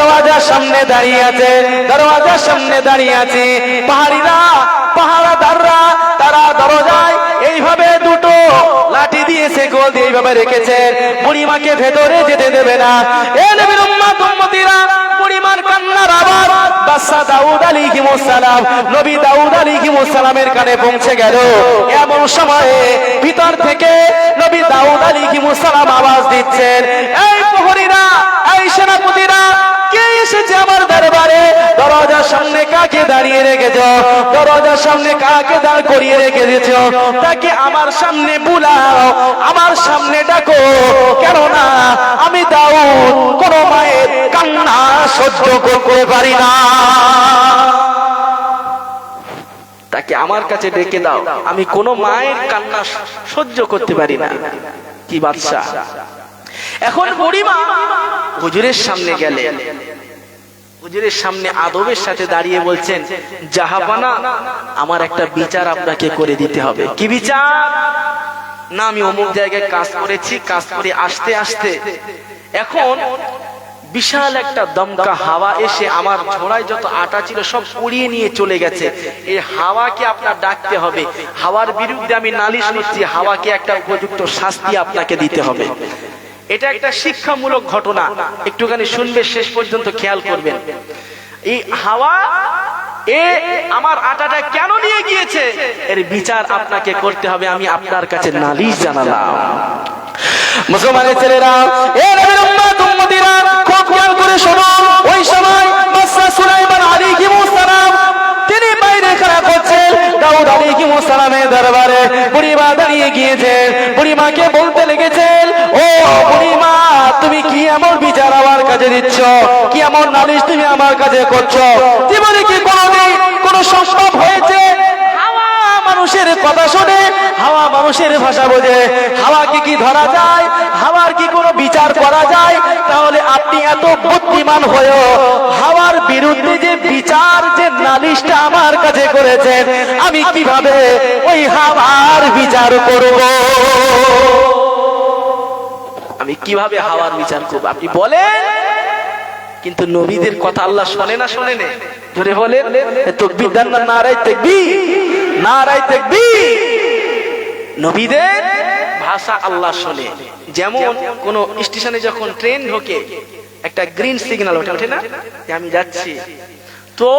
দরওয়াজার সামনে দাঁড়িয়ে আছে, দরওয়াজার সামনে দাঁড়িয়ে আছে। পাহাড়িরা, পাহারাদাররা তারা দরজায় এইভাবে দুটো লাঠি দিয়ে শেকল দিয়ে এইভাবে রেখেছেন, বুড়িমাকে ভেতরে যেতে দেবে না। এ নবীর উম্মত উম্মতিরা, বুড়িমার কান্নার আওয়াজ বাদশা দাউদ আলাইহিস সালাম, নবী দাউদ আলাইহিস সালামের কানে পৌঁছে গেল। এমন সময়ে ভিতর থেকে নবী দাউদ আলাইহিস সালাম আওয়াজ দিচ্ছেন, এই প্রহরীরা, এই সেনাপতিরা, কে এসেছে আমার দরবারে? দরজার সামনে কাকে দাঁড়িয়ে রেখেছো? দরজার সামনে কাকে দাঁড় করিয়ে রেখেছো? তাকে আমার সামনে বুলাও, আমার সামনে ডাকো, কেননা আমি দাউদ কোন মায়ের কান্না সহ্য করতে পারি না। তাকে আমার কাছে ডেকে দাও, আমি কোন মায়ের কান্না সহ্য করতে পারি না। কি বাদশা! এখন বুড়িমা হুজুরের সামনে গেলেন, হুজুরের সামনে আদবের সাথে দাঁড়িয়ে বলছেন, জাহাপানা, আমার একটা বিচার আপনাকে করে দিতে হবে। কি বিচার? না, আমি অমুক জায়গায় কাজ করেছি, কাজ করে আসতে আসতে এখন বিশাল একটা দমকা হাওয়া এসে আমার ঝোড়ায় যত আটা ছিল সব উড়িয়ে নিয়ে চলে গেছে। এই হাওয়াকে আপনার ডাকতে হবে, হাওয়ার বিরুদ্ধে আমি নালিশ করছি, হাওয়াকে একটা উপযুক্ত শাস্তি আপনাকে দিতে হবে। এটা একটা শিক্ষামূলক ঘটনা, একটুখানি শুনবে, শেষ পর্যন্ত খেয়াল করবেন। এই হাওয়া আমার আটাটা কেন নিয়ে গিয়েছে এর বিচার আপনাকে করতে হবে, আমি আপনার কাছে নালিশ জানালাম। মুসলমানের ছেলেরা, এ নবীর উম্মত উম্মতিরা, খুব খেয়াল করে শোনো। ওই সময় বাদশা সুলাইমান আলাইহিস সালাম তিনি বাইরে খেলা করছেন, দাউদ আলাইহিস সালামের দরবারে বুড়িমা দাঁড়িয়ে গিয়েছেন। বুড়িমাকে বলতে লেগেছেন, ও বুড়িমা, তুমি কি এমন বিচার আমার কাছে দিচ্ছ? কি এমন নালিশ তুমি আমার কাছে করছো? জীবনে কি কোনোদিন কোনো সম্ভব হয়েছে হাওয়া মানুষের কথা শুনে, হাওয়া মানুষের ভাষা বোঝে, হাওয়াকে কি ধরা যায়? হাওয়ার কি কোনো বিচার করা যায়? তাহলে আপনি এত বুদ্ধিমান হয়েও হাওয়ার বিরুদ্ধে যে বিচার, যে নালিশটা আমার কাছে করেছেন, আমি কিভাবে ওই হাওয়ার বিচার করব? আমি কিভাবে হাওয়ার বিচার করব? আপনি বলেন। কিন্তু নবীদের কথা আল্লাহ শোনে না, শোনে না? ধরে বলেন তাকবীর দেন না, নারায়ে তাকবীর, নারায়ে তাকবীর। নবীদের ভাষা আল্লাহ শোনে। যেমন কোন স্টেশনে যখন ট্রেন ঢোকে, একটা গ্রিন সিগন্যাল ওঠে না, আমি যাচ্ছি, তো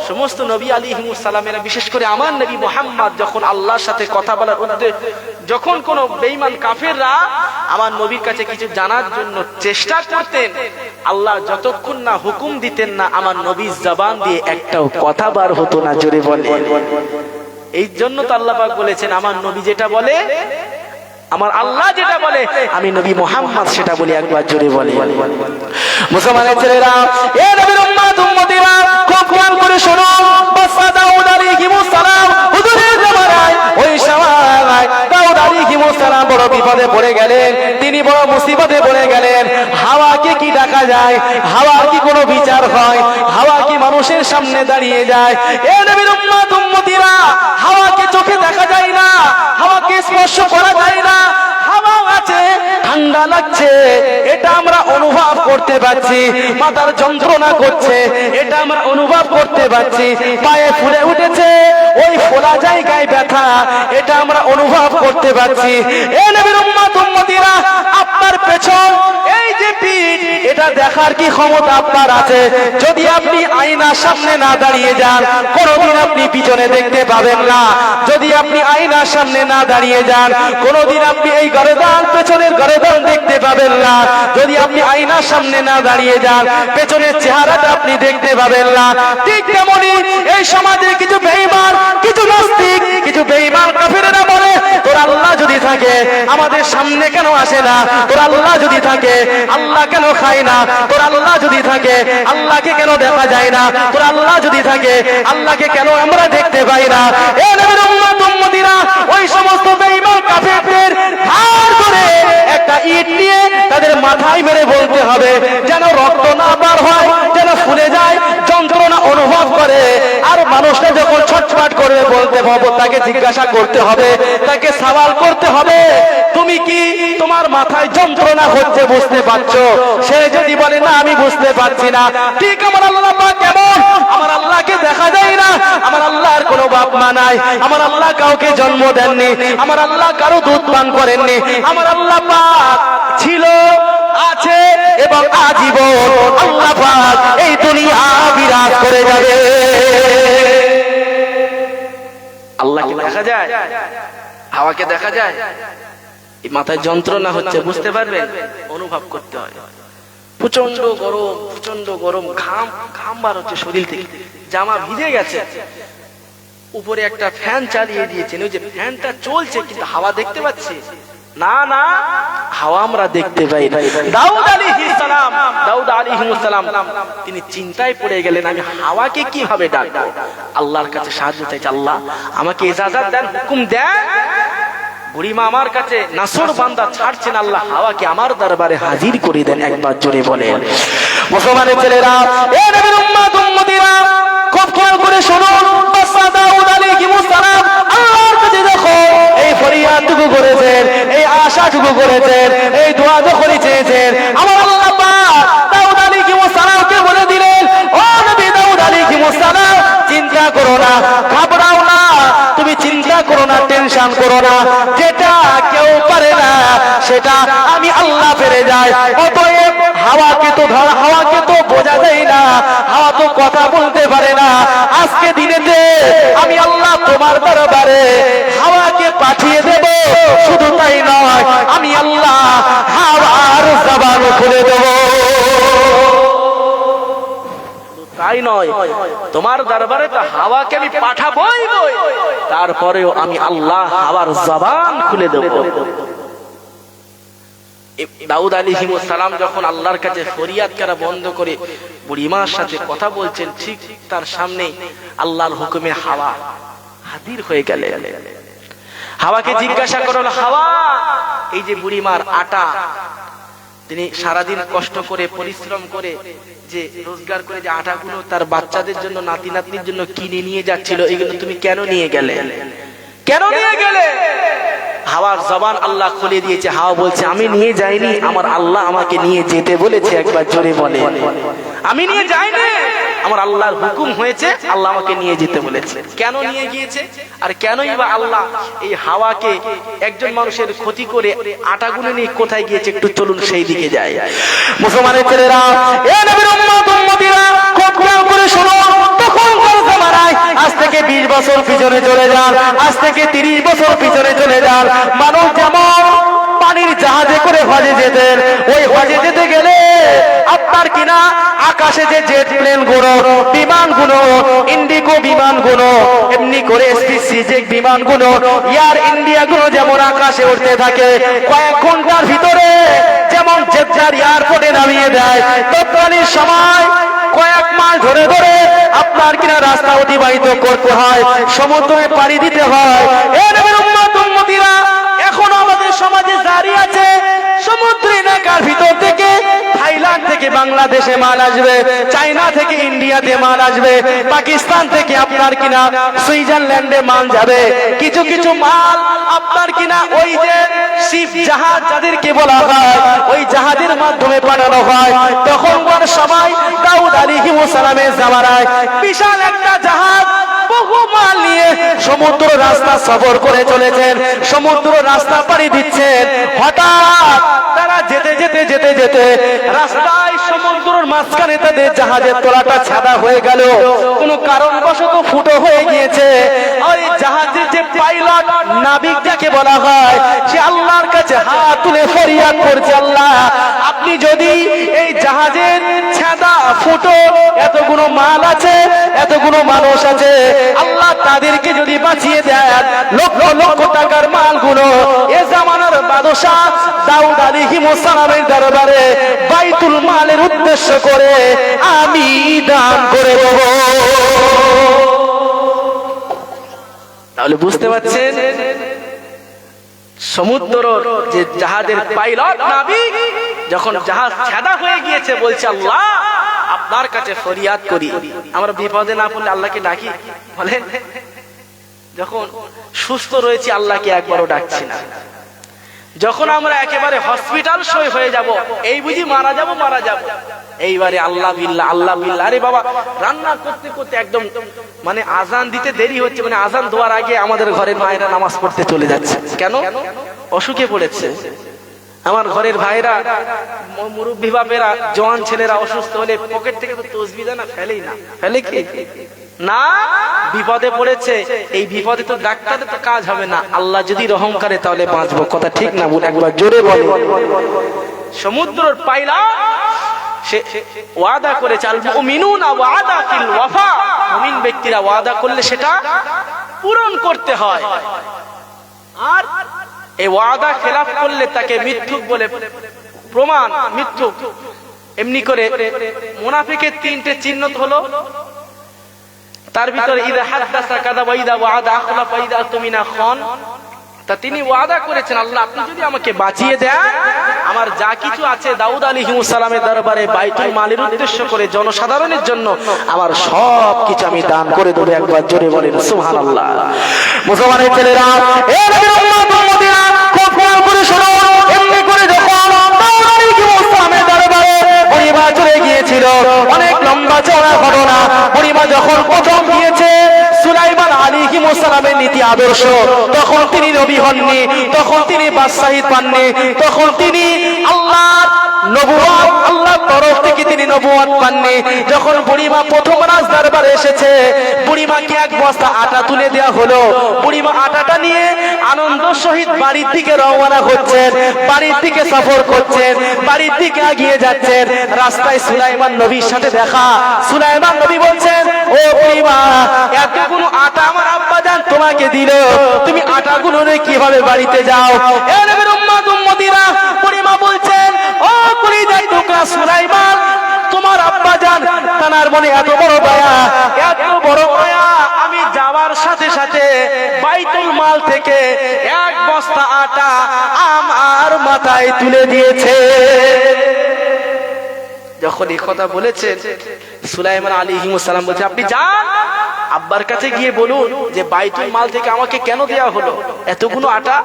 সমস্ত নবী আলাইহিস সালামেরা, বিশেষ করে আমার নবী মুহাম্মদ, যখন আল্লাহর সাথে কথা বলার উদ্দেশ্যে, যখন কোন বেঈমান কাফেররা আমার নবীর কাছে কিছু জানার জন্য চেষ্টা করতেন, আল্লাহ যতক্ষণ না হুকুম দিতেন না, আমার নবীর জবান দিয়ে একটাও কথা বার হতো না। জোরে বলে। এই জন্য তো আল্লাহ পাক বলেছেন, আমার নবী যেটা বলে, আমার আল্লাহ যেটা বলে, আমি নবী মুহাম্মদ সেটা বলি। একবার জোরে বলে। মুসলমানের ছেলেরা, এ নবীর উম্মত উম্মতিরা, খুব খেয়াল করে শোনো। বাদশা দাউদ আলাইহিস সালাম হুজুরের জামানায়, ওই সময় দাউদ আলাইহিস সালাম বড় বিপদে পড়ে গেলেন, তিনি বড় মুসিবতে পড়ে গেলেন। হাওয়াকে কি ডাকা যায়? হাওয়ার কি কোনো বিচার হয়? হাওয়া কি মানুষের সামনে দাঁড়িয়ে যায়? এ নবীর উম্মত উম্মতিরা, হাওয়াকে চোখে দেখা যায় না, হাওয়াকে স্পর্শ করা যায় না। হাওয়া আছে, ঠান্ডা লাগছে, এটা আমরা অনুভব করতে পারছি। মাথার যন্ত্রণা করছে, এটা আমরা অনুভব করতে পারছি। পায়ে ফুলে উঠেছে, ওই ফোলা জায়গায় ব্যথা, এটা আমরা অনুভব করতে পারছি। এ নবীর উম্মত উম্মতিরা, আপনার পেছন, এই যে পিঠ, এটা দেখার কি ক্ষমতা আপনার আছে? যদি আপনি আয়নার সামনে না দাঁড়িয়ে যান, কোনোদিন আপনি পিছনে দেখতে পাবেন না। যদি আপনি আয়নার সামনে না দাঁড়িয়ে যান, কোনোদিন আপনি এই গর্দান, পেছনের গর্দান দেখতে পাবেন না। যদি আপনি আয়নার সামনে না দাঁড়িয়ে যান, পেছনের চেহারাটা আপনি দেখতে পাবেন না। ঠিক তেমনি এই সমাজে কিছু বেঈমান, কিছু নাস্তিক, কিছু বেঈমান কাফেররা বলে, তোর আল্লাহ যদি থাকে আমাদের সামনে কেন আসে না? তোর আল্লাহ যদি থাকে আল্লাহ কেন খায় না? তোর আল্লাহ যদি থাকে আল্লাহকে কেন দেখা যায় না? তোর আল্লাহ যদি থাকে আল্লাহকে কেন আমরা দেখতে পাই না? এ নবীর উম্মত উম্মতিরা, ওই সমস্ত বেঈমান কাফেরদের ধার করে একটা ইট নিয়ে তাদের মাথায় মেরে বলতে হবে, যেন রক্ত না বার হয়, যেন ফুলে যায়, যন্ত্রণা অনুভব করে। আর মানুষটা যখন ছটফট পাট করবে বলতে হবে, তাকে জিজ্ঞাসা করতে হবে, তাকে সওয়াল করতে হবে, তুমি কি তোমার মাথায় যন্ত্রণা হচ্ছে বুঝতে পারছো? সে যদি বলে না আমি বুঝতে পারছি না, ঠিক আমার আল্লাহ পাক কেমন? আমার আল্লাহকে দেখা যায় না, আমার আল্লাহর কোনো বাপ মা নাই, আমার আল্লাহ কাউকে জন্ম দেননি, আমার আল্লাহ কারো দুধ পান করেননি, আমার আল্লাহ পাক ছিল, আছে এবং আজীবন আল্লাহ পাক এই দুনিয়া বিরাজ করে যাবে। আল্লাহকে দেখা যায়, হাওয়াকে দেখা যায়। এই মাথায় যন্ত্রণা হচ্ছে বুঝতে পারবেন, অনুভব করতে হয়। প্রচন্ড গরম, প্রচন্ড গরম, ঘাম ঘাম বার হচ্ছে শরীর থেকে, জামা ভিজে গেছে, উপরে একটা ফ্যান চালিয়ে দিয়েছেন, ওই যে ফ্যানটা চলছে কিন্তু হাওয়া দেখতে পাচ্ছি না, না হাওয়া আমরা দেখতে পাই না। দাউদ আলাইহিস সালাম, দাউদ আলাইহিস সালাম তিনি চিন্তায় পড়ে গেলেন, আমি হাওয়াকে কিভাবে ডাকবো? আল্লাহর কাছে সাহায্য চাইছে, আল্লাহ আমাকে ইজাজত দেন, হুকুম দেন। বুড়িমা আমার কাছে নাসর বান্দা ছাড়ছেন, আল্লাহ হাওয়াকে আমার দরবারে হাজির করে দেন। একবার জোরে বলেন মুসলমানের ছেলেরা, এ নবীর উম্মত উম্মতিরা, খুব খেয়াল করে শুনুন। বাদশা দাউদ আলাইহিস সালাম আল্লাহর কাছে দেখো এই ফরিয়াদটুকু করেছেন, এই আশাটুকু করেছেন, এই দোয়া যখনই চেয়েছেন, আমার আল্লাহ পাক দাউদ আলাইহিস সালামকে বলে দিলেন, ও নবী দাউদ আলাইহিস সালাম, চিন্তা করো না, ঘাবড়াও না, তুমি চিন্তা করো না, টেনশন করো না, যেটা কেউ পারে না সেটা আমি আল্লাহ পেরে যাই। অতএব হাওয়াকে তো ধরা, হাওয়াকে তো বোঝা যায় না, হাওয়া তো কথা বলতে পারে না, আজকে দিনেতে আমি আল্লাহ তোমার দরবারে হাওয়াকে পাঠিয়ে দেব। শুধু তাই নয়, আমি আল্লাহ হাওয়ার জবান খুলে দেব। তাই নয়, তোমার দরবারে তো হাওয়াকে আমি পাঠাবই, তারপরেও আমি আল্লাহ হাওয়ার জবান খুলে দেব। দাউদ আলাইহিস সালাম যখন আল্লাহর কাছে ফরিয়াদ করা বন্ধ করে বুড়িমার সাথে কথা বলছেন, ঠিক তার সামনে আল্লাহর হুকুমে হাওয়া হাজির হয়ে গেল। হাওয়াকে জিজ্ঞাসা করলো, হাওয়া এই যে বুড়িমার আটা তিনি সারাদিন কষ্ট করে পরিশ্রম করে যে রোজগার করে যে আটাগুলো তার বাচ্চাদের জন্য, নাতি নাতনির জন্য কিনে নিয়ে যাচ্ছিল, এগুলো তুমি কেন নিয়ে গেলে? কেন নিয়ে গেলে? হাওয়ার জবান আল্লাহ খুলে দিয়েছে। হাওয়া বলছে, আমি নিয়ে যাইনি, আমার আল্লাহ আমাকে নিয়ে যেতে বলেছে। একবার জোরে বলে, আমি নিয়ে যাইনি, আমার আল্লাহর হুকুম হয়েছে, আল্লাহ আমাকে নিয়ে যেতে বলেছে। কেন নিয়ে গিয়েছে আর কেনই বা আল্লাহ এই হাওয়াকে, একজন মানুষের ক্ষতি করে আটাগুলো নিয়ে কোথায় গিয়েছে, একটু চলুন সেই দিকে যাই। মুসলমানের ছেলেরা, এ নবীর উম্মত উম্মতিরা, খুব খেয়াল করে শোনো। তখন জামানায় আজ থেকে 20 বছর পিছনে চলে যান, আজ থেকে 30 বছর পিছনে চলে যান, মানুষ যেমন পানির জাহাজে করে হজে যেতেন, ওই হজে যেতে গেলে আপনার কিনা আকাশে যে জেট প্লেন গুলো, বিমান গুলো, ইন্ডিগো বিমান গুলো, এমনি করে স্পেসিফিক বিমান গুলো, এয়ার ইন্ডিয়া গুলো যেমন আকাশে উঠতে থাকে, কয়েক ঘন্টার ভিতরে যেমন জেদ্দার এয়ারপোর্টে নামিয়ে দেয়, তৎকালীন সময় কয়েক মাস ধরে ধরে আপনার কিনা রাস্তা অতিবাহিত করতে হয়, সমুদ্রে পাড়ি দিতে হয়। এ নবীর উম্মত উম্মতিরা, এখনো আমাদের সমাজে জারি আছে, সমুদ্র এলাকার ভিতর থেকে থাইল্যান্ড থেকে বাংলাদেশে মাল আসবে, চায়না থেকে ইন্ডিয়াতে মাল আসবে, পাকিস্তান থেকে আপনার কিনা সুইজারল্যান্ডে মাল যাবে, কিছু কিছু মাল আপনার কিনা ওই যে শিপ জাহাজ যাদেরকে বলা হয়, ওই জাহাজের মাধ্যমে পাঠানো হয়। তখনকার সময় দাউদ আলাইহিস সালামের জামানায় বিশাল একটা জাহাজ বহু মাল নিয়ে সমুদ্র রাস্তা সফর করে চলেছেন, সমুদ্র রাস্তা পাড়ি দিচ্ছেন। হঠাৎ তারা যেতে যেতে যেতে যেতে রাস্তায় সমুদ্রের মাঝখানে তাদের জাহাজের তলাটা ছাদা হয়ে গেল, কোনো কারণবশত ফুটো হয়ে গিয়েছে। ওই জাহাজের যে পাইলট, নাবিক যাকে বলা হয়, সে আল্লাহর কাছে হাত তুলে ফরিয়াদ করছে, আল্লাহ আপনি যদি এই জাহাজের ছাদা ফুটো, এতগুলো মাল আছে, এতগুলো মানুষ আছে, আল্লাহ তাদেরকে যদি বাঁচিয়ে দেন, লক্ষ লক্ষ টাকার মালগুলো এ জামানার বাদশাহ দাউদ আলাইহিস সালামের দরবারে বাইতুল মালের উদ্দেশ্য করে আমি দান করে দেব। তাহলে বুঝতে পারছেন, সমুদ্র যে জাহাজের পাইলট নাবিক যখন জাহাজ ছাদা হয়ে গিয়েছে, বলছে আল্লাহ আপনার কাছে ফরিয়াদ করি, আমরা বিপদে না পড়লে আল্লাহকে ডাকি, বলেন যখন সুস্থ রয়েছি আল্লাহকে একবারও ডাকছি না, যখন আমরা একেবারে হসপিটাল সই হয়ে যাব, এই বুঝি মারা যাব এইবারে আল্লাহ বিল্লাহ আল্লাহ বিল্লাহ। আরে বাবা, রান্না করতে করতে একদম মানে আজান দিতে দেরি হচ্ছে, মানে আজান দেওয়ার আগে আমাদের ঘরের মায়েরা নামাজ পড়তে চলে যাচ্ছে। কেন? অসুখে পড়েছে। আমার ঘরের ভাইরা, মুরব্বী বাপেরা, জওয়ান ছেলেরা অসুস্থ হলে পকেট থেকে তো তসবিহ না ফেলেই না, ফেলে কি না? বিপদে পড়েছে, এই বিপদে তো ডাক্তারের তো কাজ হবে না, আল্লাহ যদি রহম করে তাহলে বাঁচবো। কথা ঠিক না? বলে একবার জোরে বলে। সমুদ্রের পাইলা সে ওয়াদা করেছে, আল মুমিনুনা ওয়াদা ফিল ওয়াফা, মুমিন ব্যক্তিরা ওয়াদা করলে সেটা পূরণ করতে হয়, আর এই ওয়াদা খেলাফ করলে তাকে মিথ্যুক বলে প্রমাণ, মিথ্যুক। এমনি করে মুনাফিকের তিনটে চিহ্ন হলো, তার ভিতরে ইদা হাদাসা কাযাবা, ইদা ওয়াদা আখলাফা, ইদা তুমিনা খান। তা তিনি ওয়াদা করেছেন, আল্লাহ আপনি যদি আমাকে বাঁচিয়ে দেন, আমার যা কিছু আছে দাউদ আলাইহিস সালামের দরবারে বাইতুল মালের উদ্দেশ্য করে জনসাধারণের জন্য আমার সব কিছু আমি দান করে দেব। একবার জোরে বলেন সুবহানাল্লাহ। মুসলমানের ছেলেরা, এ নবীর উম্মত উম্মতিরা, খুব খেয়াল করে শোনো। এমনি করে যখন দাউদ আলাইহিস সালামের দরবারে বুড়িমা চলে গিয়েছিল, অনেক লম্বা চওড়া ঘটনা। বুড়িমা যখন প্রথম গিয়েছে সুলাইমান আলাইহিস সালামের নীতি আদর্শ, তখন তিনি নবী হননি, তখন তিনি বাদশাহী পাননি, তখন তিনি আল্লাহর নবুয়ত, আল্লাহর তরফ থেকে তিনি নবুয়ত পাননি। যখন বুড়িমা প্রথম রাজ দরবারে এসেছে, বুড়িমাকে এক বস্তা আটা তুলে দেওয়া হলো। বুড়িমা আটাটা নিয়ে আনন্দ সহিত বাড়ির দিকে রওনা হচ্ছেন, বাড়ির দিকে সফর করছেন, বাড়ির দিকে এগিয়ে যাচ্ছেন। রাস্তায় সুলাইমান নবীর সাথে দেখা। সুলাইমান নবী বলছেন, ও বুড়িমা, এতগুলো আটা আমার আব্বাজান তোমাকে দিল, তুমি আটাগুলো নিয়ে কিভাবে বাড়িতে যাও? এ নবীর উম্মত উম্মতিরা, বুড়িমা বলছেন, ও কলিজার টুকরা সুলাইমান, তোমার আব্বাজান তানার মনে এত বড় দয়া, এত বড় মায়া, আমি যাওয়ার সাথে সাথে বাইতুল মাল থেকে এক বস্তা আটা আমার মাথায় তুলে দিয়েছে। যখন এই কথা বলেছেন, সুলাইমান আলাইহিস সালাম বলছে, আপনি যান আব্বার কাছে গিয়ে বলুন যে বাইতুল মাল থেকে আমাকে কেন দেয়া হলো এতগুলো আটা,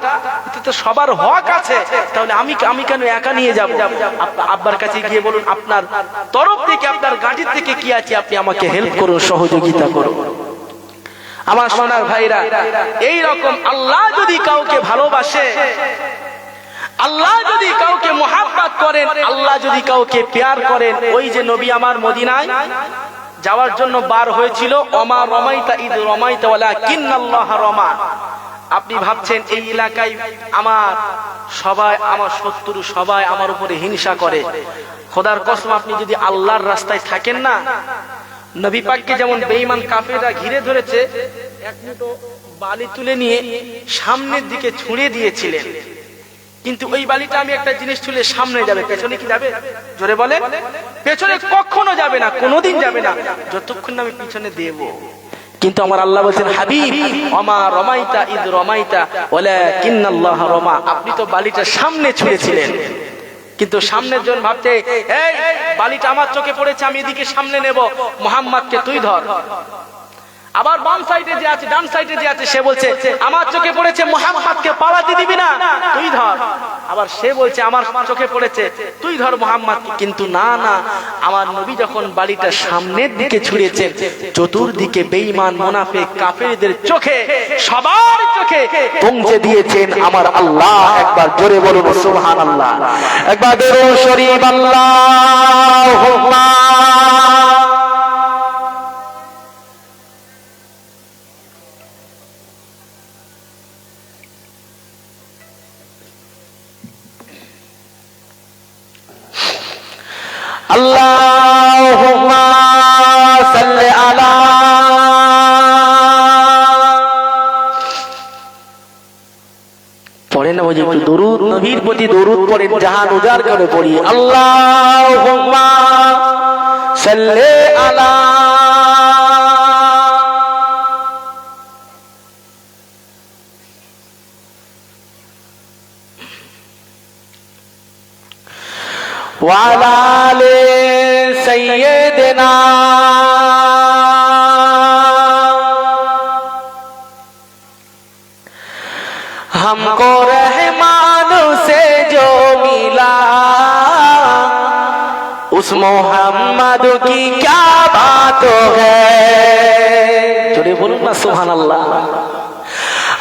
এটা তো সবার হক আছে, তাহলে আমি কেন একা নিয়ে যাব? আব্বার কাছে গিয়ে বলুন আপনার তরফ থেকে, আপনার গাড়ির থেকে কি আছে, আপনি আমাকে হেল্প করুন, সহযোগিতা করুন। আমার সোনার ভাইরা, এই রকম আল্লাহ যদি কাউকে ভালোবাসে, আল্লাহ যদি কাউকে মোহাব্বত করেন, আল্লাহ যদি কাউকে প্যার করেন, ওই যে নবী আমার মদিনায় যাওয়ার জন্য বার হয়েছিল, ওমা রমাইতা ইদ রমাইতা ওয়ালাকিন্নাল্লাহ রমা। আপনি ভাবছেন এই এলাকায় আমার সবাই, আমার শত্রু সবাই আমার উপরে হিংসা করে। খোদার কসম, আপনি যদি আল্লাহর রাস্তায় থাকেন না, নবী পাককে যেমন বেঈমান কাফেররা ঘিরে ধরেছে, এক মুঠো বালি তুলে নিয়ে সামনের দিকে ছুঁড়ে দিয়েছিলেন, কিন্তু ওই বালিটা আমি একটা জিনিস ছুঁলে সামনে যাবে, পেছনে কি যাবে? জোরে বলে, পেছনে কখনো যাবে না, কোনোদিন যাবে না, যতক্ষণ না আমি পিছনে দেব। কিন্তু আমার আল্লাহ বলছেন, হাবিব ওমা রমাইতা ইদ রমাইতা ওয়ালাকিন্নাল্লাহ রমা। আপনি তো বালিটা সামনে ছুঁড়েছিলেন, কিন্তু সামনের জন ভাবছে, এই বালিটা আমার চোখে পড়েছে, আমি এদিকে সামনে নেব, মুহাম্মদকে তুই ধর। আবার বাম সাইডে যে আছে, ডান সাইডে যে আছে, সে বলছে আমার চোখে পড়েছে, মুহাম্মদকে পালাতে দিবি না, তুই ধর। আবার সে বলছে আমার চোখে পড়েছে, তুই ধর মুহাম্মদকে। কিন্তু না না, আমার নবী যখন বালিটা সামনের দিকে ছুঁড়েছেন, চতুর্দিকে বেঈমান মুনাফিক কাফেরদের চোখে, সবার চোখে পৌঁছে দিয়েছেন আমার আল্লাহ। একবার জোরে বলুন সুবহানাল্লাহ, একবার দরুদ শরীফ আল্লাহুম্মা। আল্লাহুম্মা সাল্লি আলা। পড়েন না, ওই যে একটু দরুদ, নবীর প্রতি দরুদ পড়েন, জাহান উজাড় করে পড়ি। আল্লাহুম্মা সাল্লি আলা ওয়ালা আলি সাইয়্যিদিনা। हमको रहमानों से जो मिला उस मोहम्मद की क्या बात है। जोरे बोलूं ना सुभान अल्लाह।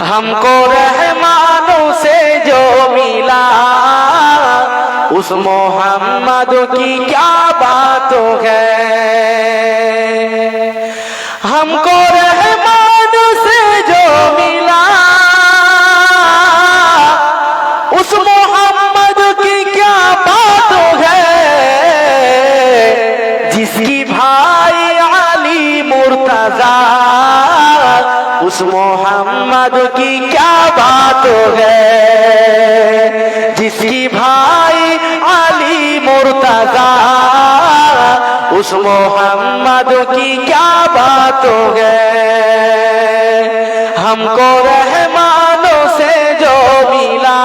हमको रहमानों से जो मिला उस मोहम्मद की क्या बात है। हमको रहमान से जो मिला उस मोहम्मद की क्या बात है। जिसकी भाई अली मुर्तजा उस मोहम्मद की क्या बात है। जिसकी भाई अली मुर्तजा उस मोहम्मद की क्या बात है। हमको रहमानों से जो मिला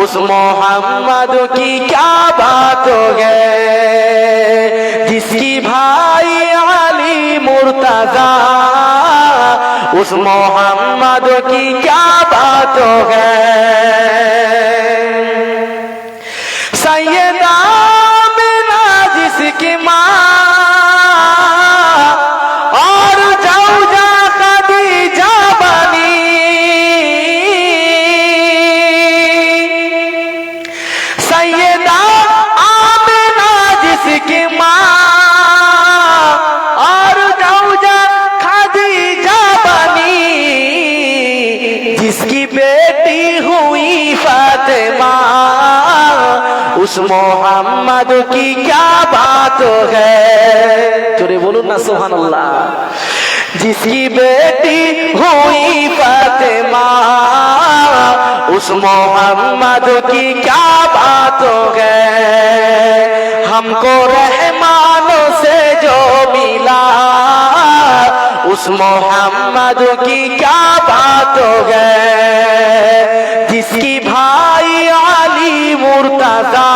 उस मोहम्मद की क्या बात है। जिसकी भाई अली मुर्तजा उस मोहम्मद की क्या बात है। सैयदा बिना जिसकी माँ और जौजा खदीजा बनी। सैयदा आमिना जिसकी माँ और जौजा खदीजा बनी। जिसकी बेटी हुई फातिमा उस मोहम्मद की क्या बात है। जोरे बोलो ना सुभान अल्लाह। जिसकी बेटी हुई फातिमा उस मोहम्मद की क्या बात है। हमको रहमानों से जो मिला उस मोहम्मद की क्या बात है। जिसकी भाई अली मुर्तजा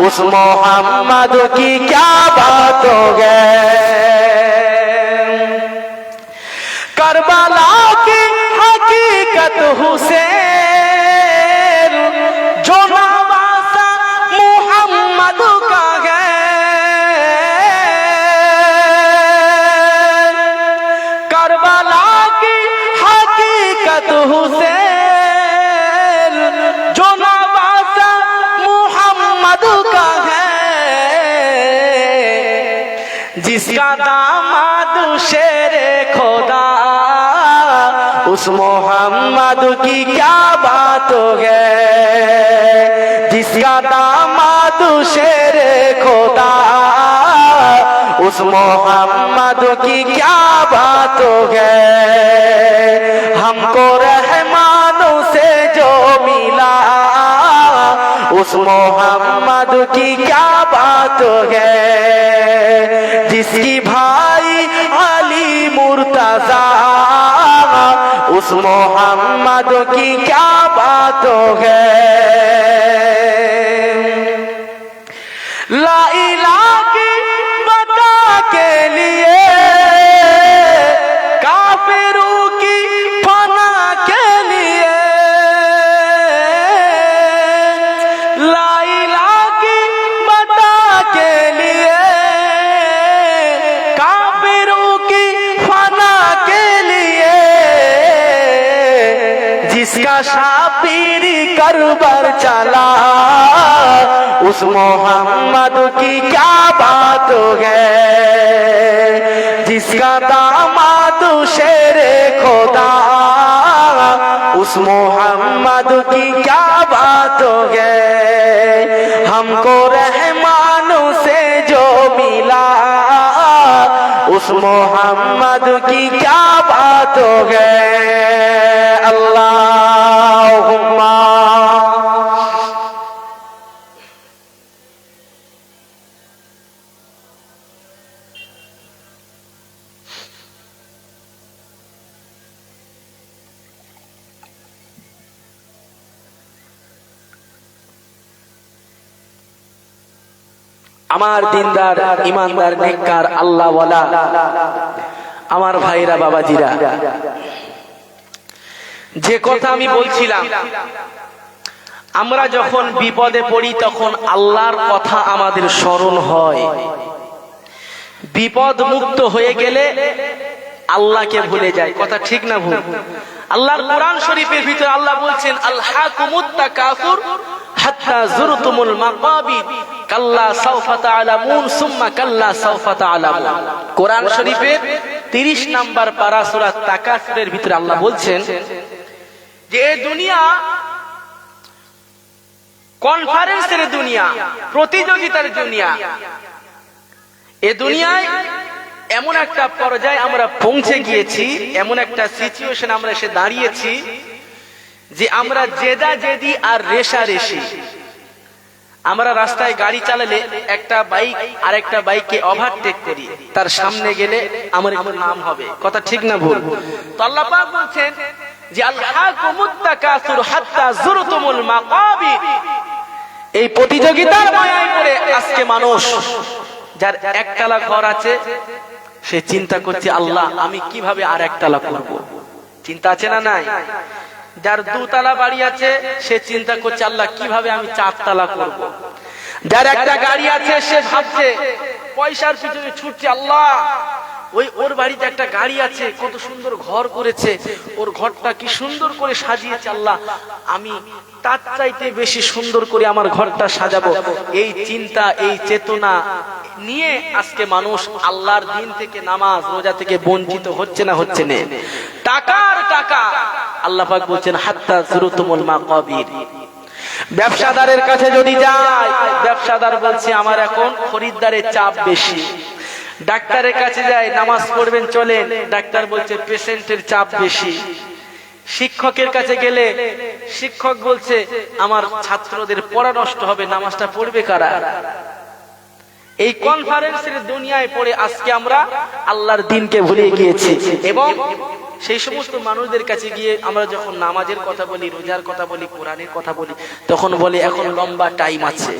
उस मोहम्मद की क्या बात है। करबला की हकीकत हुसैन जो नवासा मोहम्मद का है। करबला की हकीकत हुसैन जो नवासा मोहम्मद का है। जिसका दामाद शेरे खुदा उस मोहम्मद की क्या बात है। जिसका दामाद शेरे खुदा उस मोहम्मद की क्या बात है। हमको रहमानों से जो मिला उस मोहम्मद की क्या बात है। जिसकी भाई अली मुर्तजा उस मोहम्मद की क्या बात है। ला इलाहा की बता के लिए काफिरों की फना के लिए। ला इलाहा की बता के लिए काफिरों की फना के लिए। जिसका शाबिर करबर चला उस मोहम्मद की क्या बात है। जिसका दामाद शेरे खुदा उस मोहम्मद की क्या बात है। हमको रहमानों से जो मिला उस मोहम्मद की क्या बात है। अल्लाहुम्मा আমার দিনদার ইমানদার নেককার আল্লাহ ওয়ালা আমার ভাইরা বাবাজিরা, যে কথা আমি বলছিলাম, আমরা যখন বিপদে পড়ি তখন আল্লাহর কথা আমাদের স্মরণ হয়। বিপদ মুক্ত হয়ে গেলে আল্লাহকে ভুলে যায়। কথা ঠিক না ভুল? আল্লাহর কোরআন শরীফের ভিতরে আল্লাহ বলছেন, আলহাকুমুত তাকাসুর হাত্তা যুরতুমুল মাকাবির কাল্লা সাওফা তাআলামুন সুম্মা কাল্লা সাওফা তাআলামুন। কোরআন শরীফের 30 নম্বর পারা সূরা তাকাসুরের ভিতরে আল্লাহ বলছেন যে এই দুনিয়া কনফারেন্সের দুনিয়া, প্রতিযোগিতার দুনিয়া। এ দুনিয়ায় এমন একটা পর্যায়ে আমরা পৌঁছে গিয়েছি, এমন একটা সিচুয়েশন আমরা এসে দাঁড়িয়েছি যে আমরা জেদাজেদি আর রেষারেষি। আমরা রাস্তায় গাড়ি চালালে একটা বাইক আর একটা বাইককে ওভারটেক করি, তার সামনে গেলে আমার একটু নাম হবে। কথা ঠিক না ভুল? তো আল্লাহ পাক বলছেন যে আলহাকুমুত তাকাসুর হাত্তা যুরতুমুল মাকাবির। এই প্রতিযোগিতার মায়ায় পড়ে আজকে মানুষ, যার একতলা ঘর আছে সে চিন্তা করছে, আল্লাহ আমি কিভাবে আর একতলা করব। চিন্তা আছে না নাই? যার 2 তলা বাড়ি আছে সে চিন্তা করছে, আল্লাহ কিভাবে আমি 4 তলা করব। যার একটা গাড়ি আছে সে ভাবছে, পয়সার পিছনে ছুটছে, আল্লাহ ওর বাড়িতে একটা গাড়ি আছে, কত সুন্দর ঘর করেছে, ওর ঘরটা কি সুন্দর করে সাজিয়েছে, আল্লাহ আমি তার চাইতে বেশি সুন্দর করে আমার ঘরটা সাজাবো। এই চিন্তা, এই চেতনা নিয়ে আজকে মানুষ আল্লাহর দিন থেকে, নামাজ রোজা থেকে বঞ্চিত হচ্ছে না হচ্ছে না? টাকার টাকা। আল্লাহ পাক বলছেন হাত্তা যুরতুমুল মাকাবির। ব্যবসাদারের কাছে যদি যায়, ব্যবসাদার বলছে আমার এখন খরিদ্দারের চাপ বেশি। ডাক্তারের কাছে যায়, নামাজ পড়বেন চলেন, ডাক্তার বলছে পেশেন্টের চাপ বেশি। শিক্ষকের কাছে গেলে শিক্ষক বলছে আমার ছাত্রদের পড়া নষ্ট হবে, নামাজটা পড়বে কারা? এই কনফারেন্সের দুনিয়ায় পড়ে আজকে আমরা আল্লাহর দ্বীনকে ভুলে গিয়েছি। এবং সেই সমস্ত মানুষদের কাছে গিয়ে আমরা যখন নামাজের কথা বলি, রোজার কথা বলি, কোরআনের কথা বলি, তখন বলে এখন লম্বা টাইম আছে,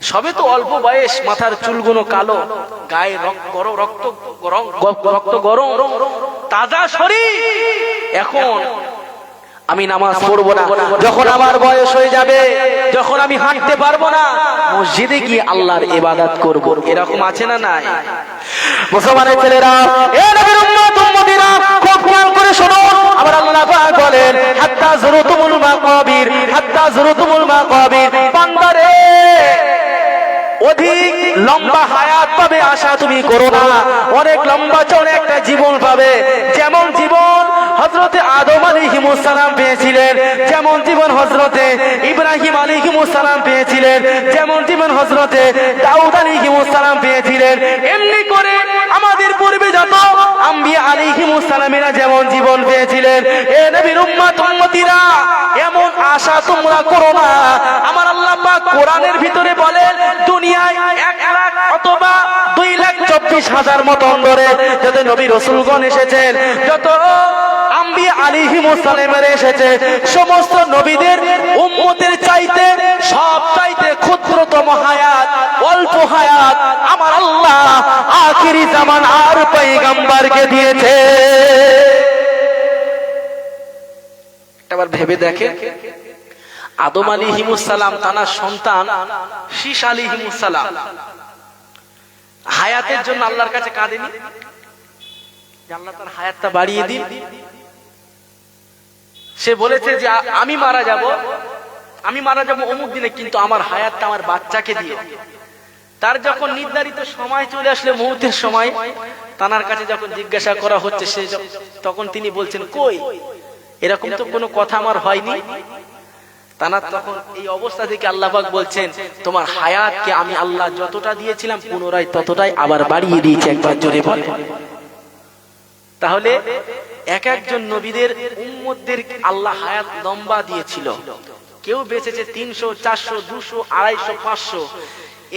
সবে তো অল্প বয়স, মাথার চুলগুলো কালো, গায়ে রক্ত গরম, তাজা শরীর, এখন আমি নামাজ পড়বো না। যখন আমার বয়স হয়ে যাবে, যখন আমি হাঁটতে পারবো না, মসজিদে গিয়ে আল্লাহর ইবাদত করব। এরকম আছে না নাই? মুসলমানের ছেলেরা, এ নবীর উম্মত উম্মতিরা, খুব খেয়াল করে শোনো। আবার আল্লাহ পাক বলেন হাত্তা যুরতুমুল মাকাবির, হাত্তা যুরতুমুল মাকাবির। বান্দারে অধিক লম্বা হায়াত পাবে আশা তুমি করো না, অনেক লম্বা চড়ে একটা জীবন পাবে। যেমন জীবন হযরতে আদম আলাইহিস সালাম পেয়েছিলেন, যেমন জীবন হযরতে ইব্রাহিম আলাইহিস সালাম পেয়েছিলেন, যেমন জীবন হযরতে দাউদ আলাইহিস সালাম পেয়েছিলেন, এমনি করে আমাদের পূর্বে যত আম্বিয়া আলাইহিস সালামেরা যেমন জীবন পেয়েছিলেন। এ নবীর উম্মত উম্মতিরা, এমন আশা তোমরা করো না। আমার আল্লাহ পাক কোরআনের ভিতরে বলেন দুনিয়ায় 1 লাখ অথবা 2,24,000 মত অন্তরে যত নবী রাসূলগণ এসেছেন, যত আম্বিয়া আলাইহিস সালামের এসেছে, সমস্ত নবীদের উম্মতের চাইতে সব চাইতে ক্ষুদ্রতম হায়াত, অল্প হায়াত আমার আল্লাহ আখিরি জামান আর পয়গম্বরকে দিয়েছে। এবার ভেবে দেখেন, আদম আলাইহিস সালাম তার সন্তান শীশ আলাইহিস সালাম হায়াতের জন্য আল্লাহর কাছে কাঁদেনি যে আল্লাহ তার হায়াতটা বাড়িয়ে দিন? সে বলেছে যে আমি মারা যাব অমুক দিনে, কিন্তু আমার হায়াতটা আমার বাচ্চাকে দিও। তার যখন নির্ধারিত সময় চলে আসলে, মুহূর্তের সময়, তার কাছে যখন জিজ্ঞাসা করা হচ্ছে, সে তখন তিনি বলছেন কই, এরকম তো কোনো কথা আমার হয়নি। তানার তখন এই অবস্থা থেকে আল্লাহ পাক বলছেন তোমার হায়াতকে আমি আল্লাহ যতটা দিয়েছিলাম পুনরায় ততটাই আবার বাড়িয়ে দিয়েছি। একবার জোরে বলে। তাহলে এক একজন নবীদের উম্মতদের আল্লাহ হায়াত লম্বা দিয়েছিল। কেউ বেঁচেছে 300, 400, 200, 250, 500।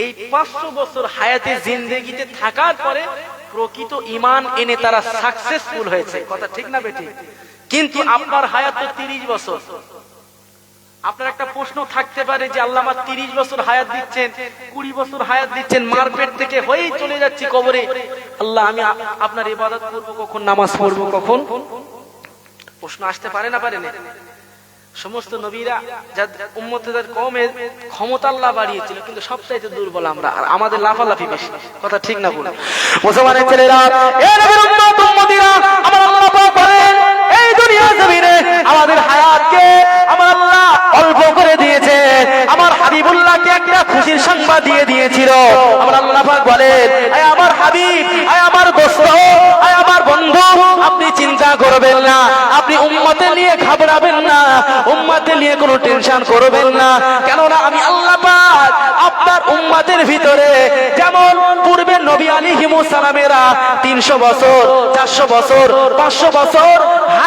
এই 500 বছর হায়াতে জিন্দেগিতে থাকার পরে প্রকৃত ঈমান এনে তারা সাকসেসফুল হয়েছে। কথা ঠিক না বেঠিক? কিন্তু আপনার হায়াত তো 30 বছর। আপনার একটা প্রশ্ন থাকতে পারে যে আল্লাহ আমার 30 বছর হায়াত দিচ্ছেন, 20 বছর হায়াত দিচ্ছেন, মারপেট থেকে হয়েই চলে যাচ্ছি কবরে, আল্লাহ আমি আপনার ইবাদত করব কখন, নামাজ পড়বো কখন? প্রশ্ন আসতে পারে না পারে না? সমস্ত নবীরা যাদের উম্মতের কওমের ক্ষমতা আল্লাহ বাড়িয়েছিল, কিন্তু সবচাইতে দুর্বল আমরা, আর আমাদের লাফালাফি বেশি। কথা ঠিক না বলে? মুসলমানের ছেলেরা, এ নবীর উম্মত উম্মতিরা, আমার আল্লাহ পাক বলেন এই দুনিয়া জমিনে আমাদের হায়াতকে আমার আল্লাহ অল্প করে দিয়েছে। আমার হাবিবুল্লাহকে একটা খুশির সংবাদ দিয়ে দিয়েছিল। আমার আল্লাহ পাক বলেন, আয় আমার হাবিব, আয় আমার দোস্ত, আয় আমার বন্ধু, আপনি চিন্তা করবেন না, আপনি উম্মতের নিয়ে ঘাবড়াবেন না, উম্মতের নিয়ে কোনো টেনশন করবেন না। কেননা আমি আল্লাহ পাক আপনার উম্মতের ভিতরে যেমন পূর্বে নবী আলাইহিমুস সালামেরা 300 বছর, 400 বছর, 500 বছর,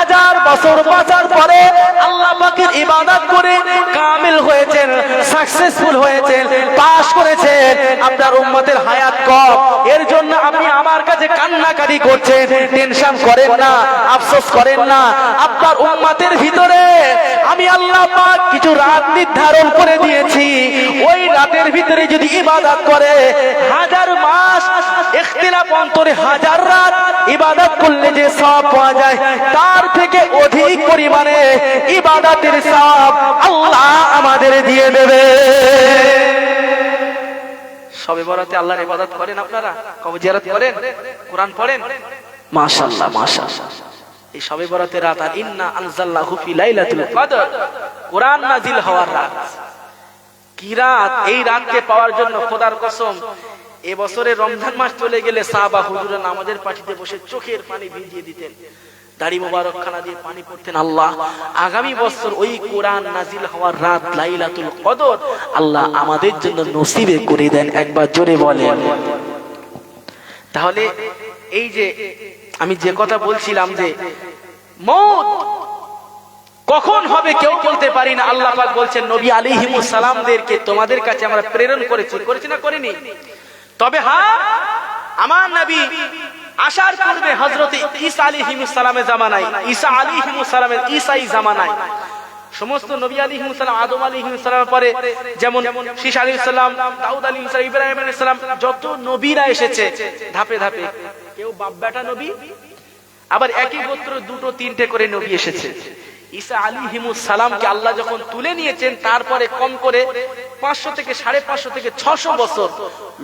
1000 বছর বাঁচার পরে আল্লাহ পাকের ইবাদত করে কামিল হয়েছেন, সাকসেসফুল হয়েছেন, পাস করেছেন। আপনার উম্মতের হায়াত কম, এর জন্য আপনি আমার কাছে কান্নাকাটি করছেন। টেনশন করেন না, আফসোস করেন না। আপনার উম্মতের ভিতরে আমি আল্লাহ পাক কিছু রাত নির্ধারণ করে দিয়েছি। ওই রাতের ভিতরে যদি ইবাদত করে 1000 মাস ইখতিলাফ অন্তরে 1000 রাত ইবাদত করলে যে সওয়াব পাওয়া যায়, তার থেকে অধিক পরিমাণে ইবাদতের সওয়াব আল্লাহ আমাদের দিয়ে দেবে। শবে বরাতে আল্লাহর ইবাদত করেন আপনারা? কবর জিয়ারত করেন? কোরআন পড়েন? মাশাআল্লাহ মাশাআল্লাহ। এই শবে বরাতের রাত, আর ইন্না আনজালনাহু ফি লাইলাতুল কদর, কোরআন নাজিল হওয়ার রাত। কি রাত! এই রাতকে পাওয়ার জন্য খোদার কসম, এবছরে রমজান মাস চলে গেলে সাহাবা হুজুরা নামাজের পাটিতে বসে চোখের পানি ভিজিয়ে দিতেন, দাড়ি মোবারক খানা দিয়ে পানি পড়তেন। আল্লাহ আগামী বছর ওই কোরআন নাজিল হওয়ার রাত লাইলাতুল কদর আল্লাহ আমাদের জন্য নসিবে করে দেন। একবার জোরে বলেন। তাহলে এই যে আমি যে কথা বলছিলাম যে মওত কখন হবে কেউ বলতে পারি না। আল্লাহ পাক বলছেন নবী আলাইহিমুস সালামদেরকে তোমাদের কাছে আমরা প্রেরণ করেছি না করিনি? তবে হ্যাঁ, আমার নবী আসার পূর্বে হযরত ঈসা আলাইহিস সালামের জামানায়, ঈসা আলাইহিস সালামের ঈসাই জামানায় সমস্ত নবী আলাইহিস সালাম, আদম আলাইহিস সালামের পরে যেমন শীশ আলাইহিস সালাম, দাউদ আলাইহিস সালাম, ইব্রাহিম আলাইহিস সালাম, যত নবীরা এসেছে ধাপে ধাপে কেউ বাপ বেটা নবী, আবার একই গোত্র দুটো তিনটে করে নবী এসেছে। ঈসা আলাইহিস সালামকে আল্লাহ যখন তুলে নিয়েছেন, তারপরে কম করে 500 থেকে 550 থেকে 600 বছর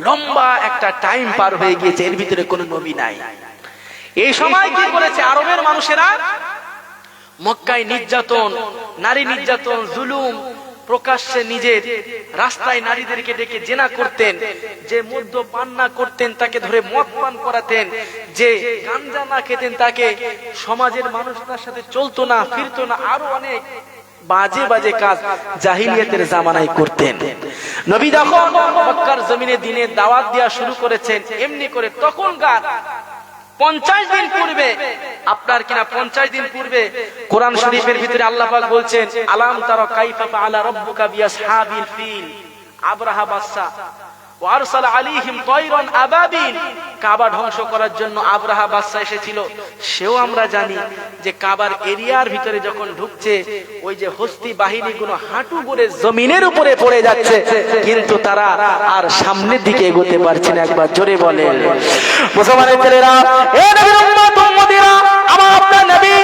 লম্বা একটা টাইম পার হয়ে গিয়েছে, এর ভিতরে কোনো নবী নাই। এই সময় কি করেছে আরবের মানুষেরা? মক্কায় নির্যাতন, নারী নির্যাতন, জুলুম, প্রকাশ্যে নিজের রাস্তায় নারীদেরকে ডেকে জেনা করতেন, যে মদ্য পান না করতেন তাকে ধরে মদ পান করাতেন, যে গাঞ্জা না খেতেন তাকে সমাজের মানুষ তার সাথে চলতো না, ফিরতো না, আরো অনেক বাজে বাজে কাজ জাহিলিয়াতের জামানায় করতেন। নবী যখন মক্কার জমিনে দিনের দাওয়াত দেওয়া শুরু করেছেন এমনি করে, তখনকার 50 দিন পূর্বে, আপনার কিনা 50 দিন পূর্বে কোরআন শরীফের ভিতরে আল্লাহ পাক বলছেন, আলাম তারা কাইফা ফাআলা রাব্বুকা বিআসহাবিল ফিল, আবরাহা বাদশা ওয়া আরসালা আলাইহিম তায়রান আবাবিল, কাবা ধ্বংস করার জন্য আবরাহা বাদশা এসেছিল। সেও আমরা জানি যে কাবার এরিয়ার ভিতরে যখন ঢুকছে, ওই যে হস্তি বাহিনীগুলো হাঁটু গড়ে জমিনের উপরে পড়ে যাচ্ছে, কিন্তু তারা আর সামনের দিকে এগোতে পারছে না। একবার জোরে বলেন। মুসলমানের ছেলেরা, এ নবীর উম্মত উম্মতিরা, আমার আপনার নবী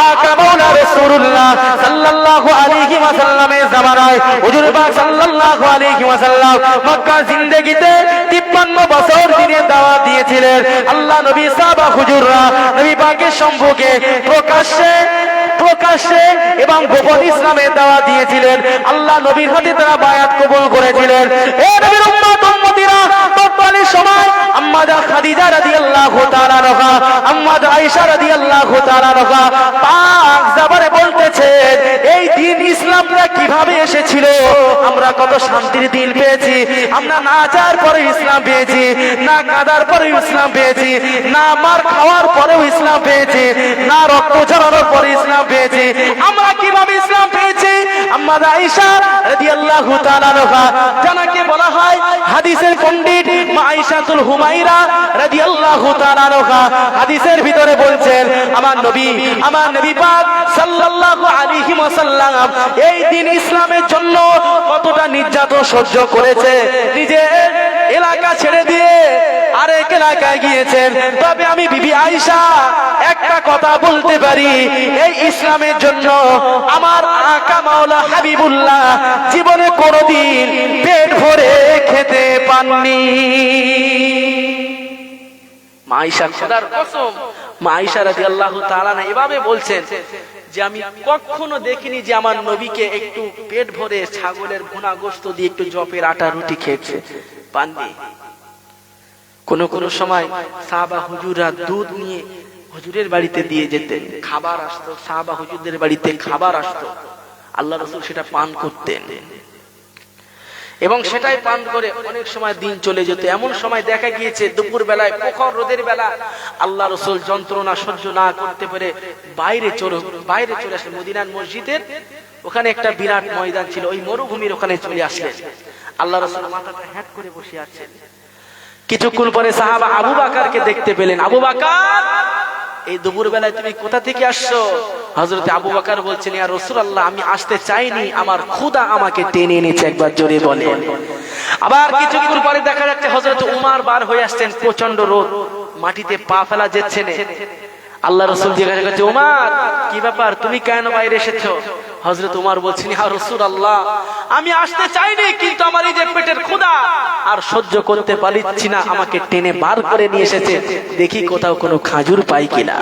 আকরামুনা রাসূলুল্লাহ সাল্লাল্লাহু আলাইহি ওয়াসাল্লামের জামানায় হুজুর পাক সাল্লাল্লাহু আলাইহি ওয়াসাল্লাম মক্কা জিন্দেগিতে 53 বছর দিনের দাওয়াত দিয়েছিলেন। আল্লাহ নবী সাহাবা হুজুররা নবী পাকের সম্পর্কে প্রকাশ্যে এবং গোপন ইসলামের দাওয়াত দিয়েছিলেন। আল্লাহ নবীর হাতে তারা বায়াত কবুল করেছিলেন। এ নবীর উম্মত উম্মতিরা, তৎকালীন সময় আম্মা খাদিজা রাদিয়াল্লাহু তাআলা আনহা, আম্মা আয়েশা রাদিয়াল্লাহু তাআলা আনহা পাক জবানে বলতেছেন, এই দিন ইসলামটা কিভাবে এসেছিল, আমরা কত শান্তির দিন পেয়েছি। আমরা না যাওয়ার পরে ইসলাম পেয়েছি, না কাদার পরে ইসলাম পেয়েছি, না মার খাওয়ার পরেও ইসলাম পেয়েছি, না রক্ত ঝরানোর পরে ইসলাম পেয়েছি। আমরা কিভাবে ইসলাম পেয়েছি? আম্মা আয়েশা রাদিয়াল্লাহু তাআলা আনহা, যাকে বলা হয় হাদিসের পণ্ডিত মা আয়েশাতুল হুমাইরা রাদিয়াল্লাহু তাআলা আনহা, হাদিসের ভিতরে বলছেন, আমার নবী পাক সাল্লাল্লাহু আলাইহি ওয়াসাল্লাম এই দিন ইসলামের জন্য কতটা নির্যাতন সহ্য করেছে। নিজের এলাকা ছেড়ে দিয়ে আরেক এলাকায় গিয়েছেন। তবে আমি বিবি আয়েশা একটা কথা বলতে পারি, এই ইসলামের জন্য আমার আকা মাওলা হাবিবুল্লাহ জীবনে কোনোদিন পেট ভরে খেতে পাননি। মা আয়েশা, খোদার কসম, মা আয়েশা রাদিয়াল্লাহু তাআলা এভাবে বলছেন যে আমি কখনো দেখিনি যে আমার নবীকে একটু পেট ভরে ছাগলের ভুনা গোশত দিয়ে একটু জপের আটা রুটি খেয়েছে, পাননি। কোন কোন সময় সাহাবা হুজুররা দুধ নিয়ে হুজুরের বাড়িতে দিয়ে যেতেন, খাবার আসতো, সাহাবা হুজুরদের বাড়িতে খাবার আসতো, আল্লাহ রাসূল সেটা পান করতেন এবং সেটাই পান করে অনেক সময় দিন চলে যেত। এমন সময় দেখা গিয়েছে দুপুর বেলায়, প্রখর রোদের বেলা, আল্লাহ রাসূল যন্ত্রণা সহ্য না করতে পেরে বাইরে চলে আসলেন মদিনার মসজিদের ওখানে একটা বিরাট ময়দান ছিল, ওই মরুভূমির ওখানে চলে আসলেন। আল্লাহ রাসূল মাথাটা হ্যাট করে বসে আছেন। কিছুক্ষণ পরে সাহাবা আবু বকরকে দেখতে পেলেন। আবু বকর, এই দুপুর বেলায় তুমি কোথা থেকে আসছো? হযরত আবু বকর বলছেন, ইয়া রাসূলুল্লাহ, আমি আসতে চাইনি, আমার ক্ষুধা আমাকে টেনে এনেছে। একবার জোরে বলেন। আবার কিছুক্ষণ পরে দেখা যাচ্ছে হযরত উমর বার হয়ে আসছেন, প্রচন্ড রোদ, মাটিতে পা ফেলা যাচ্ছে না। আল্লাহ রাসূল জিজ্ঞাসা করছে, উমর কি ব্যাপার, তুমি কেন বাইরে এসেছো? হযরত উমর বলছেন, ইয়া রাসূলুল্লাহ, আমি আসতে চাইনি, কিন্তু আমার এই যে পেটের ক্ষুধা আর সহ্য করতে পারছি না, আমাকে টেনে বার করে নিয়ে এসেছে, দেখি কোথাও কোনো খাজুর পাই কিনা।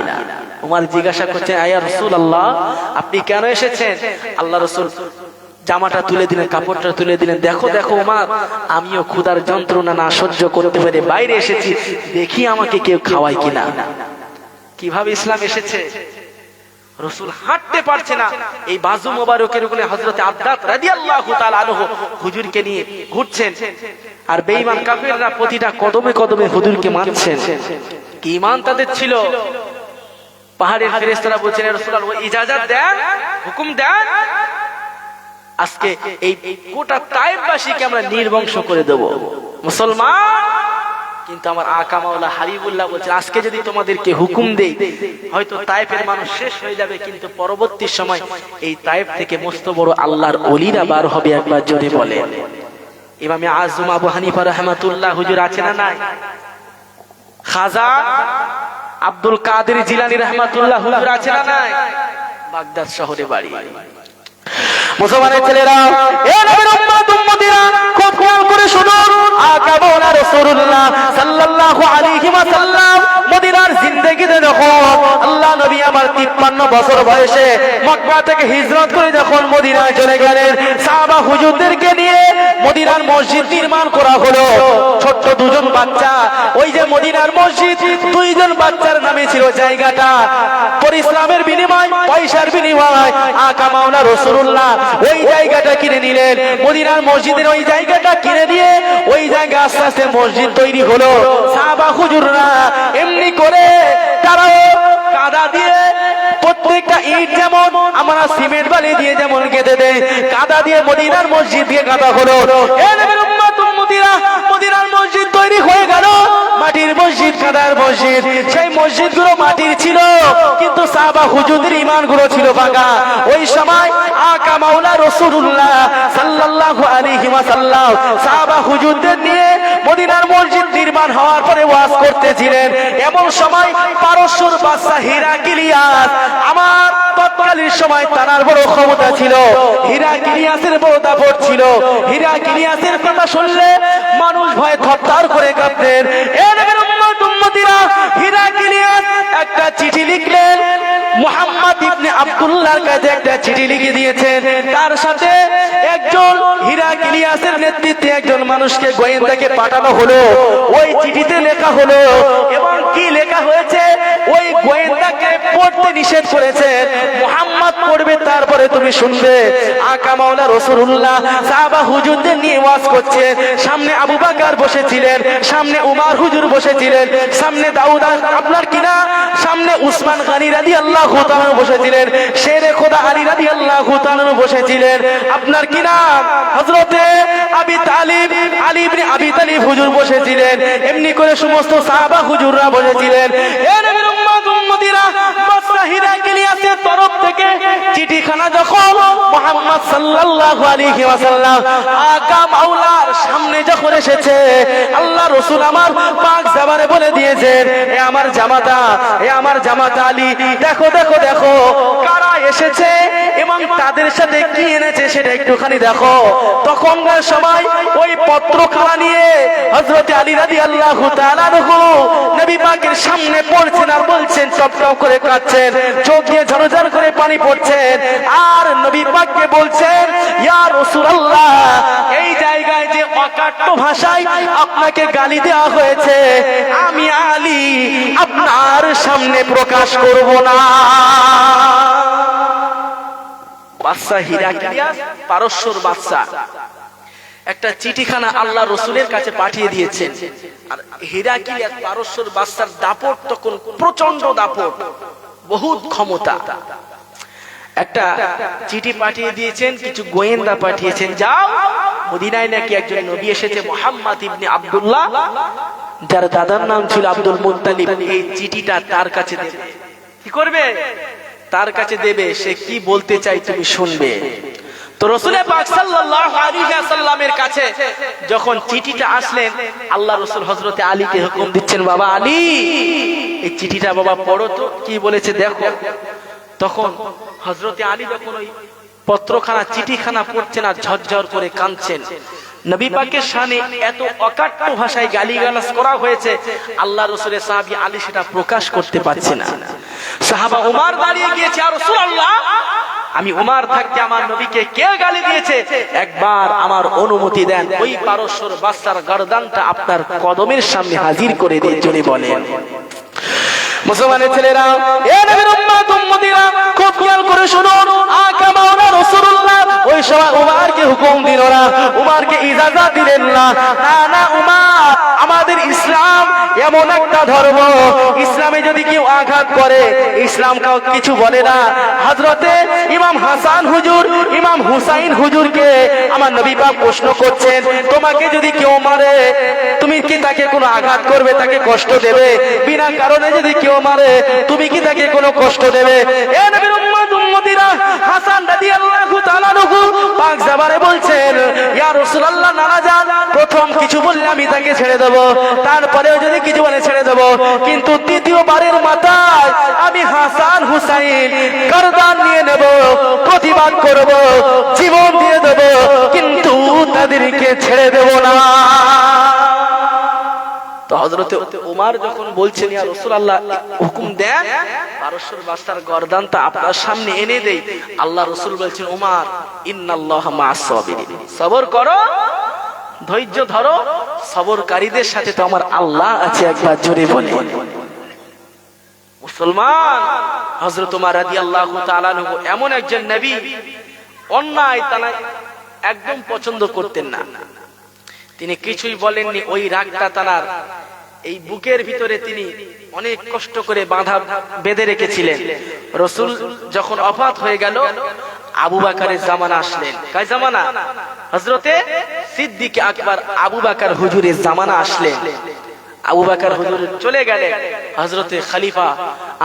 উমর জিজ্ঞাসা করছেন, ইয়া রাসূলুল্লাহ, আপনি কেন এসেছেন? আল্লাহ রাসূল জামাটা তুলে দিলেন, কাপড়টা তুলে দিলেন। দেখো দেখো উমর, আমিও ক্ষুধার যন্ত্রণা না সহ্য করতে পেরে বাইরে এসেছি, দেখি আমাকে কেউ খাওয়ায় কিনা। কিভাবে ইসলাম এসেছে? রাসূল হাঁটতে পারছে না, এই বাজু মোবারকের উপরে হযরত আব্বাস রাদিয়াল্লাহু তাআলা আনহু হুজুরকে নিয়ে ঘুরছেন, আর বেঈমান কাফেররা প্রতিটা কদমে কদমে হুজুরকে মারছেন। কি ঈমান তাদের ছিল! পাহাড়ের ফেরেশতারা বলছেন, ইয়া রাসূলুল্লাহ, ও ইজাজত দেন, হুকুম দেন, আজকে এই গোটা তায়েফবাসীকে আমরা নির্বংশ করে দেব মুসলমান। কিন্তু আমার আকা মাওলা হাবিবুল্লাহ বলছেন, আজকে যদি তোমাদেরকে হুকুম দেই, হয়তো তায়েফের মানুষ শেষ হয়ে যাবে, কিন্তু পরবর্তী সময় এই তায়েফ থেকে মস্ত বড় আল্লাহর ওলিরা বার হবে। একবার জোরে বলেন। ইমামে আযম আবু হানিফা রাহমাতুল্লাহ হুজুর আছে না নাই? খাজা আব্দুল কাদের জিলানী রাহমাতুল্লাহ হুজুর আছে না নাই? বাগদাদ শহরে বাড়ি। মুসলমানের ছেলেরা, এ নবীর উম্মত উম্মতিরা, খুব খেয়াল করে শুনুন। আকা মাওলা রাসূলুল্লাহ সাল্লাল্লাহু আলাইহি ওয়াসাল্লাম মদিনার জিন্দেগিতে যখন আল্লাহ নবী আমার 53 বছর বয়সে মক্কা থেকে হিজরত করে যখন মদিনায় চলে গেলেন, সাহাবা হুজুরদেরকে নিয়ে মদিনার মসজিদ নির্মাণ করা হলো। ছোট্ট দুজন বাচ্চা, ওই যে মদিনার মসজিদ, দুইজন বাচ্চার নামে ছিল জায়গাটা। পরিশ্রমের বিনিময়, পয়সার বিনিময় আকা মাওলা রাসূলুল্লাহ ওই জায়গাটা কিনে নিলেন। মদিনার মসজিদের ওই জায়গাটা কিনে দিয়ে ওই জায়গা আস্তে আস্তে মসজিদ তৈরি হলো। সাহাবা হুজুররা এমনি করে তারাও কাদা দিয়ে, প্রত্যেকটা ইট যেমন আমরা সিমেন্ট বালি দিয়ে যেমন গেঁথে দেয়, কাদা দিয়ে মদিনার মসজিদ দিয়ে কাদা হলো। এই নবীর উম্মত উম্মতিরা, মদিনার মসজিদ তৈরি হয়ে গেল। মাটির মসজিদ, কাদার মসজিদ, সেই মসজিদ গুলো মাটির ছিল, কিন্তু সাহাবা হুজুরদের ঈমান গুলো ছিল ভাঙা। ওই সময় আকা মাওলা রাসূলুল্লাহ সাল্লাল্লাহু আলাইহি ওয়াসাল্লাম সাহাবা হুজুরদের নিয়ে মদিনার মসজিদ নির্মাণ হওয়ার পরে ওয়াজ করতেছিলেন। এমন সময় পারস্যর বাদশা হিরাক্লিয়াস, আমার তৎকালীন সময় তার বড় ক্ষমতা ছিল, হিরাক্লিয়াসের বড় দাপট ছিল। হিরাক্লিয়াসের কথা শুনলে মানুষ ভয়ে থরথর করে কাঁপতেন। এ নবীর উম্মত উম্মতিরা, হিরাক্লিয়াস একটা চিঠি লিখলেন, মুহাম্মদ ইবনে আব্দুল্লাহর কাছে একটা চিঠি লিখে দিয়েছেন। তার সাথে একজন হিরাক্লিয়াসের নেতৃত্বে একজন মানুষকে গোয়েন্দাকে পাঠানো হলো। ওই চিঠিতে লেখা হলো, এবং কি লেখা হয়েছে, ওই গোয়েন্দাকে পড়তে নিষেধ করেছেন, মুহাম্মদ পড়বে, তারপরে তুমি শুনবে। আকা মাওলা রাসূলুল্লাহ সাহাবা হুজুরদের নিয়ে ওয়াজ করছেন। সামনে আবু বকর বসেছিলেন, সামনে উমর হুজুর বসেছিলেন, সামনে দাউদ আপনার কিনা, সামনে উসমান গনি রাদিয়াল্লাহু তাআলা বসেছিলেন, শেরে খোদা আলী রাদিয়াল্লাহু তাআলা বসেছিলেন, আপনার কিনা হযরতে আবি তালিব, আলী ইবনে আবি তালিব হুজুর বসেছিলেন। এমনি করে সমস্ত সাহাবা হুজুররা বসেছিলেন। এ নবীর উম্মত উম্মতিরা, বাদশা হিরাক্লিয়াসের রসুলের তরফ থেকে চিঠিখানা যখন মুহাম্মদ সাল্লাল্লাহু আলাইহি ওয়াসাল্লাম আকা মাওলার সামনে যখন এসেছে, আল্লাহ রসুল আমার পাক জবানে বলে দিয়েছেন, এ আমার জামাতা, এ আমার জামাতা আলী, দেখো দেখো দেখো কারা এসেছে এবং তাদের সাথে কি এনেছে সেটা একটুখানি দেখো। তখনকার সময় ওই পত্রখানা নিয়ে হযরত আলী রাদিয়াল্লাহু তাআলা নবী পাকের সামনে পড়ছেন আর বলছেন, টপটপ করে কাঁদছেন, চোখ দিয়ে ঝরঝর করে পানি পড়ছেন, আর নবী পাককে বলছেন, ইয়া রাসূলুল্লাহ, এই জায়গায় যে অকাট্য ভাষায় আপনাকে গালি দেওয়া হয়েছে, আমি আলী আপনার সামনে প্রকাশ করব না। বাদশা হিরাক্লিয়াস, পারস্যর বাদশা, একটা চিঠিখানা আল্লাহ রসুলের কাছে পাঠিয়ে দিয়েছেন। আর হিরাক্লিয়াস পারস্যর বাদশার দাপট তখন প্রচন্ড দাপট, বহুত ক্ষমতা। একটা চিঠি পাঠিয়ে দিয়েছেন, কিছু গোয়েন্দা পাঠিয়েছেন, যাও মদিনায় নাকি একজন নবী এসেছে মুহাম্মদ ইবনে আব্দুল্লাহ, যার দাদার নাম ছিল আব্দুল মুত্তালিব, এই চিঠিটা তার কাছে দেবে। কি করবে? তার কাছে দেবে, সে কি বলতে চাই তুমি শুনবে। তো রাসূল পাক সাল্লাল্লাহু আলাইহি ওয়াসাল্লামের কাছে যখন চিঠিটা আসলেন, আল্লাহ রাসূল হযরত আলীকে হুকুম দিচ্ছেন, বাবা আলী, এই চিঠিটা বাবা পড়ো তো, কি বলেছে দেখো। তখন হযরত আলী যখন ওই পত্রখানা চিঠিখানা পড়ছেন আর ঝরঝর করে কাঁদছেন, নবী পাকের শানে এত অকাট্য ভাষায় গালিগালাজ করা হয়েছে, আল্লাহ রাসূলের সাহাবী আলী সেটা প্রকাশ করতে পারছে না। সাহাবা ওমর দাঁড়িয়ে গিয়েছে, ইয়া রাসূলুল্লাহ, আমি ওমর থাকতে আমার নবীকে কে গালি দিয়েছে, একবার আমার অনুমতি দেন, ওই পারস্যর বাদশার গর্দানটা আপনার কদমের সামনে হাজির করে দিয়ে চলে বলেন। মুসলমানের ছেলেরা, এ নবীর উম্মত উম্মতিরা, খুব খেয়াল করে শুনুন, আকা মাওলানা রাসূলুল্লাহ ওই সময় উমরকে হুকুম দিল না, উমরকে ইজাজত দিলেন না। না না উমর, আমাদের ইসলাম এমন একটা ধর্ম, ইসলামে যদি কেউ আঘাত করে ইসলাম কাউ কিছু বলে না। হযরতে ইমাম হাসান হুজুর, ইমাম হুসাইন হুজুরকে আমার নবী পাক প্রশ্ন করছেন, তোমাকে যদি কেউ মারে তুমি কি তাকে কোনো আঘাত করবে, তাকে কষ্ট দেবে? বিনা কারণে যদি কেউ মারে তুমি কি তাকে কোনো কষ্ট দেবে? এ নবীর উম্মত উম্মতিরা, হাসান রাদিয়াল্লাহু তাআলা আনহু পাক জবানে বলছেন, ইয়া রাসূলুল্লাহ, নানা যান, প্রথম কিছু বললে আমি তাকে ছেড়ে দেব, তারপরেও যদি কিছু বলে ছেড়ে দেব, কিন্তু দ্বিতীয়বারের মাথায় আমি হাসান হুসাইন গর্দান নিয়ে নেব, প্রতিবাদ করব, জীবন দিয়ে দেব, কিন্তু তাদেরকে ছেড়ে দেব না। তো হযরতে ওমর যখন বলছেন, ইয়া রাসূলুল্লাহ, হুকুম দেন, পারস্যর বাদশার গর্দানটা আপনার সামনে এনে দেই, আল্লাহ রাসূল বলছেন, ওমর, ইন্নাল্লাহা মা'আস সাবিরিন, সবর করো, ধৈর্য ধরো, সবরকারীদের সাথে তো আমার আল্লাহ আছে, একবার জোরে বলে। মুসলমান, হযরত ওমর রাদিয়াল্লাহু তাআলা আনহু এমন একজন নবী, অন্যায় তারা একদম পছন্দ করতেন না, তিনি কিছুই বলেননি। ওই রাগটা তার এই বুকের ভিতরে তিনি অনেক কষ্ট করে বাঁধা বেঁধে রেখেছিলেন। রাসূল যখন ওফাত হয়ে গেল, আবু বকরের জামানা আসলেন। কার জামানা? হযরতে সিদ্দিক আকবর আবু বকর হুজুরের জামানা আসলেন। আবু বকর হুজুর চলে গেলেন, হযরতে খলিফা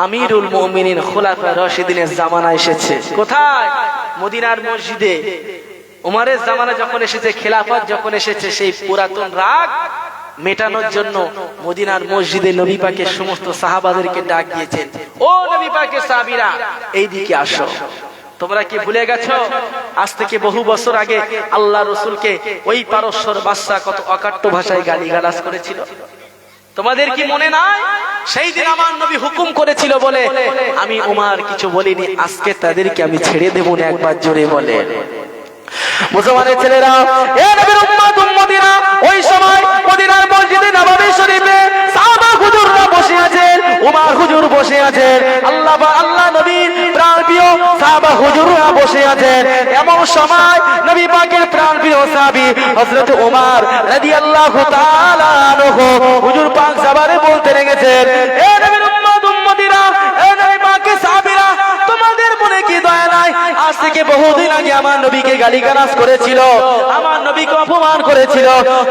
আমিরুল মুমিনিন খুলাফা রাশিদিনের জামানা এসেছে। কোথায়? মদিনার মসজিদে। উমরের জামানা যখন এসেছে, খেলাফত যখন এসেছে, সেই পুরাতন রাগ মেটানোর জন্য মদিনার মসজিদে নবী পাকের সমস্ত সাহাবাদেরকে ডাক দিয়েছেন, ও নবী পাকের সাহাবীরা, এইদিকে আসো। তোমরা কি ভুলে গেছো আজ থেকে বহু বছর আগে আল্লাহ রাসূলকে ওই পারস্যর বাদশা কত অকাট্য ভাষায় গালিগালাজ করেছিল? তোমাদের কি মনে নাই? সেই দিন আমার নবী হুকুম করেছিল বলে আমি ওমর কিছু বলিনি, আজকে তাদেরকে আমি ছেড়ে দেব না, একবার জোরে বলে। মুসলমানের ছেলেরা, এ নবীর উম্মত উম্মতিরা, ওই সময় মদিনার মসজিদে নববী শরীফে সাহাবা হুজুররা বসে আছেন, ওমর হুজুর বসে আছেন, আল্লাহ নবীর প্রাণপ্রিয় সাহাবা হুজুররা বসে আছেন। এমন সময় নবী পাকের প্রাণপ্রিয় সাহাবী হযরত ওমর রাদিয়াল্লাহু তাআলা আনহু হুজুর পাক জবানে বলতে লেগেছেন, এ নবীর উম্মত উম্মতিরা, এ নবী পাকের সাহাবীরা, তোমাদের মনে কি দয়া নাই? আজ থেকে বহুদিন আগে আমার নবীকে গালিগালাজ করেছিল, আমার নবীকে অপমান করেছিল,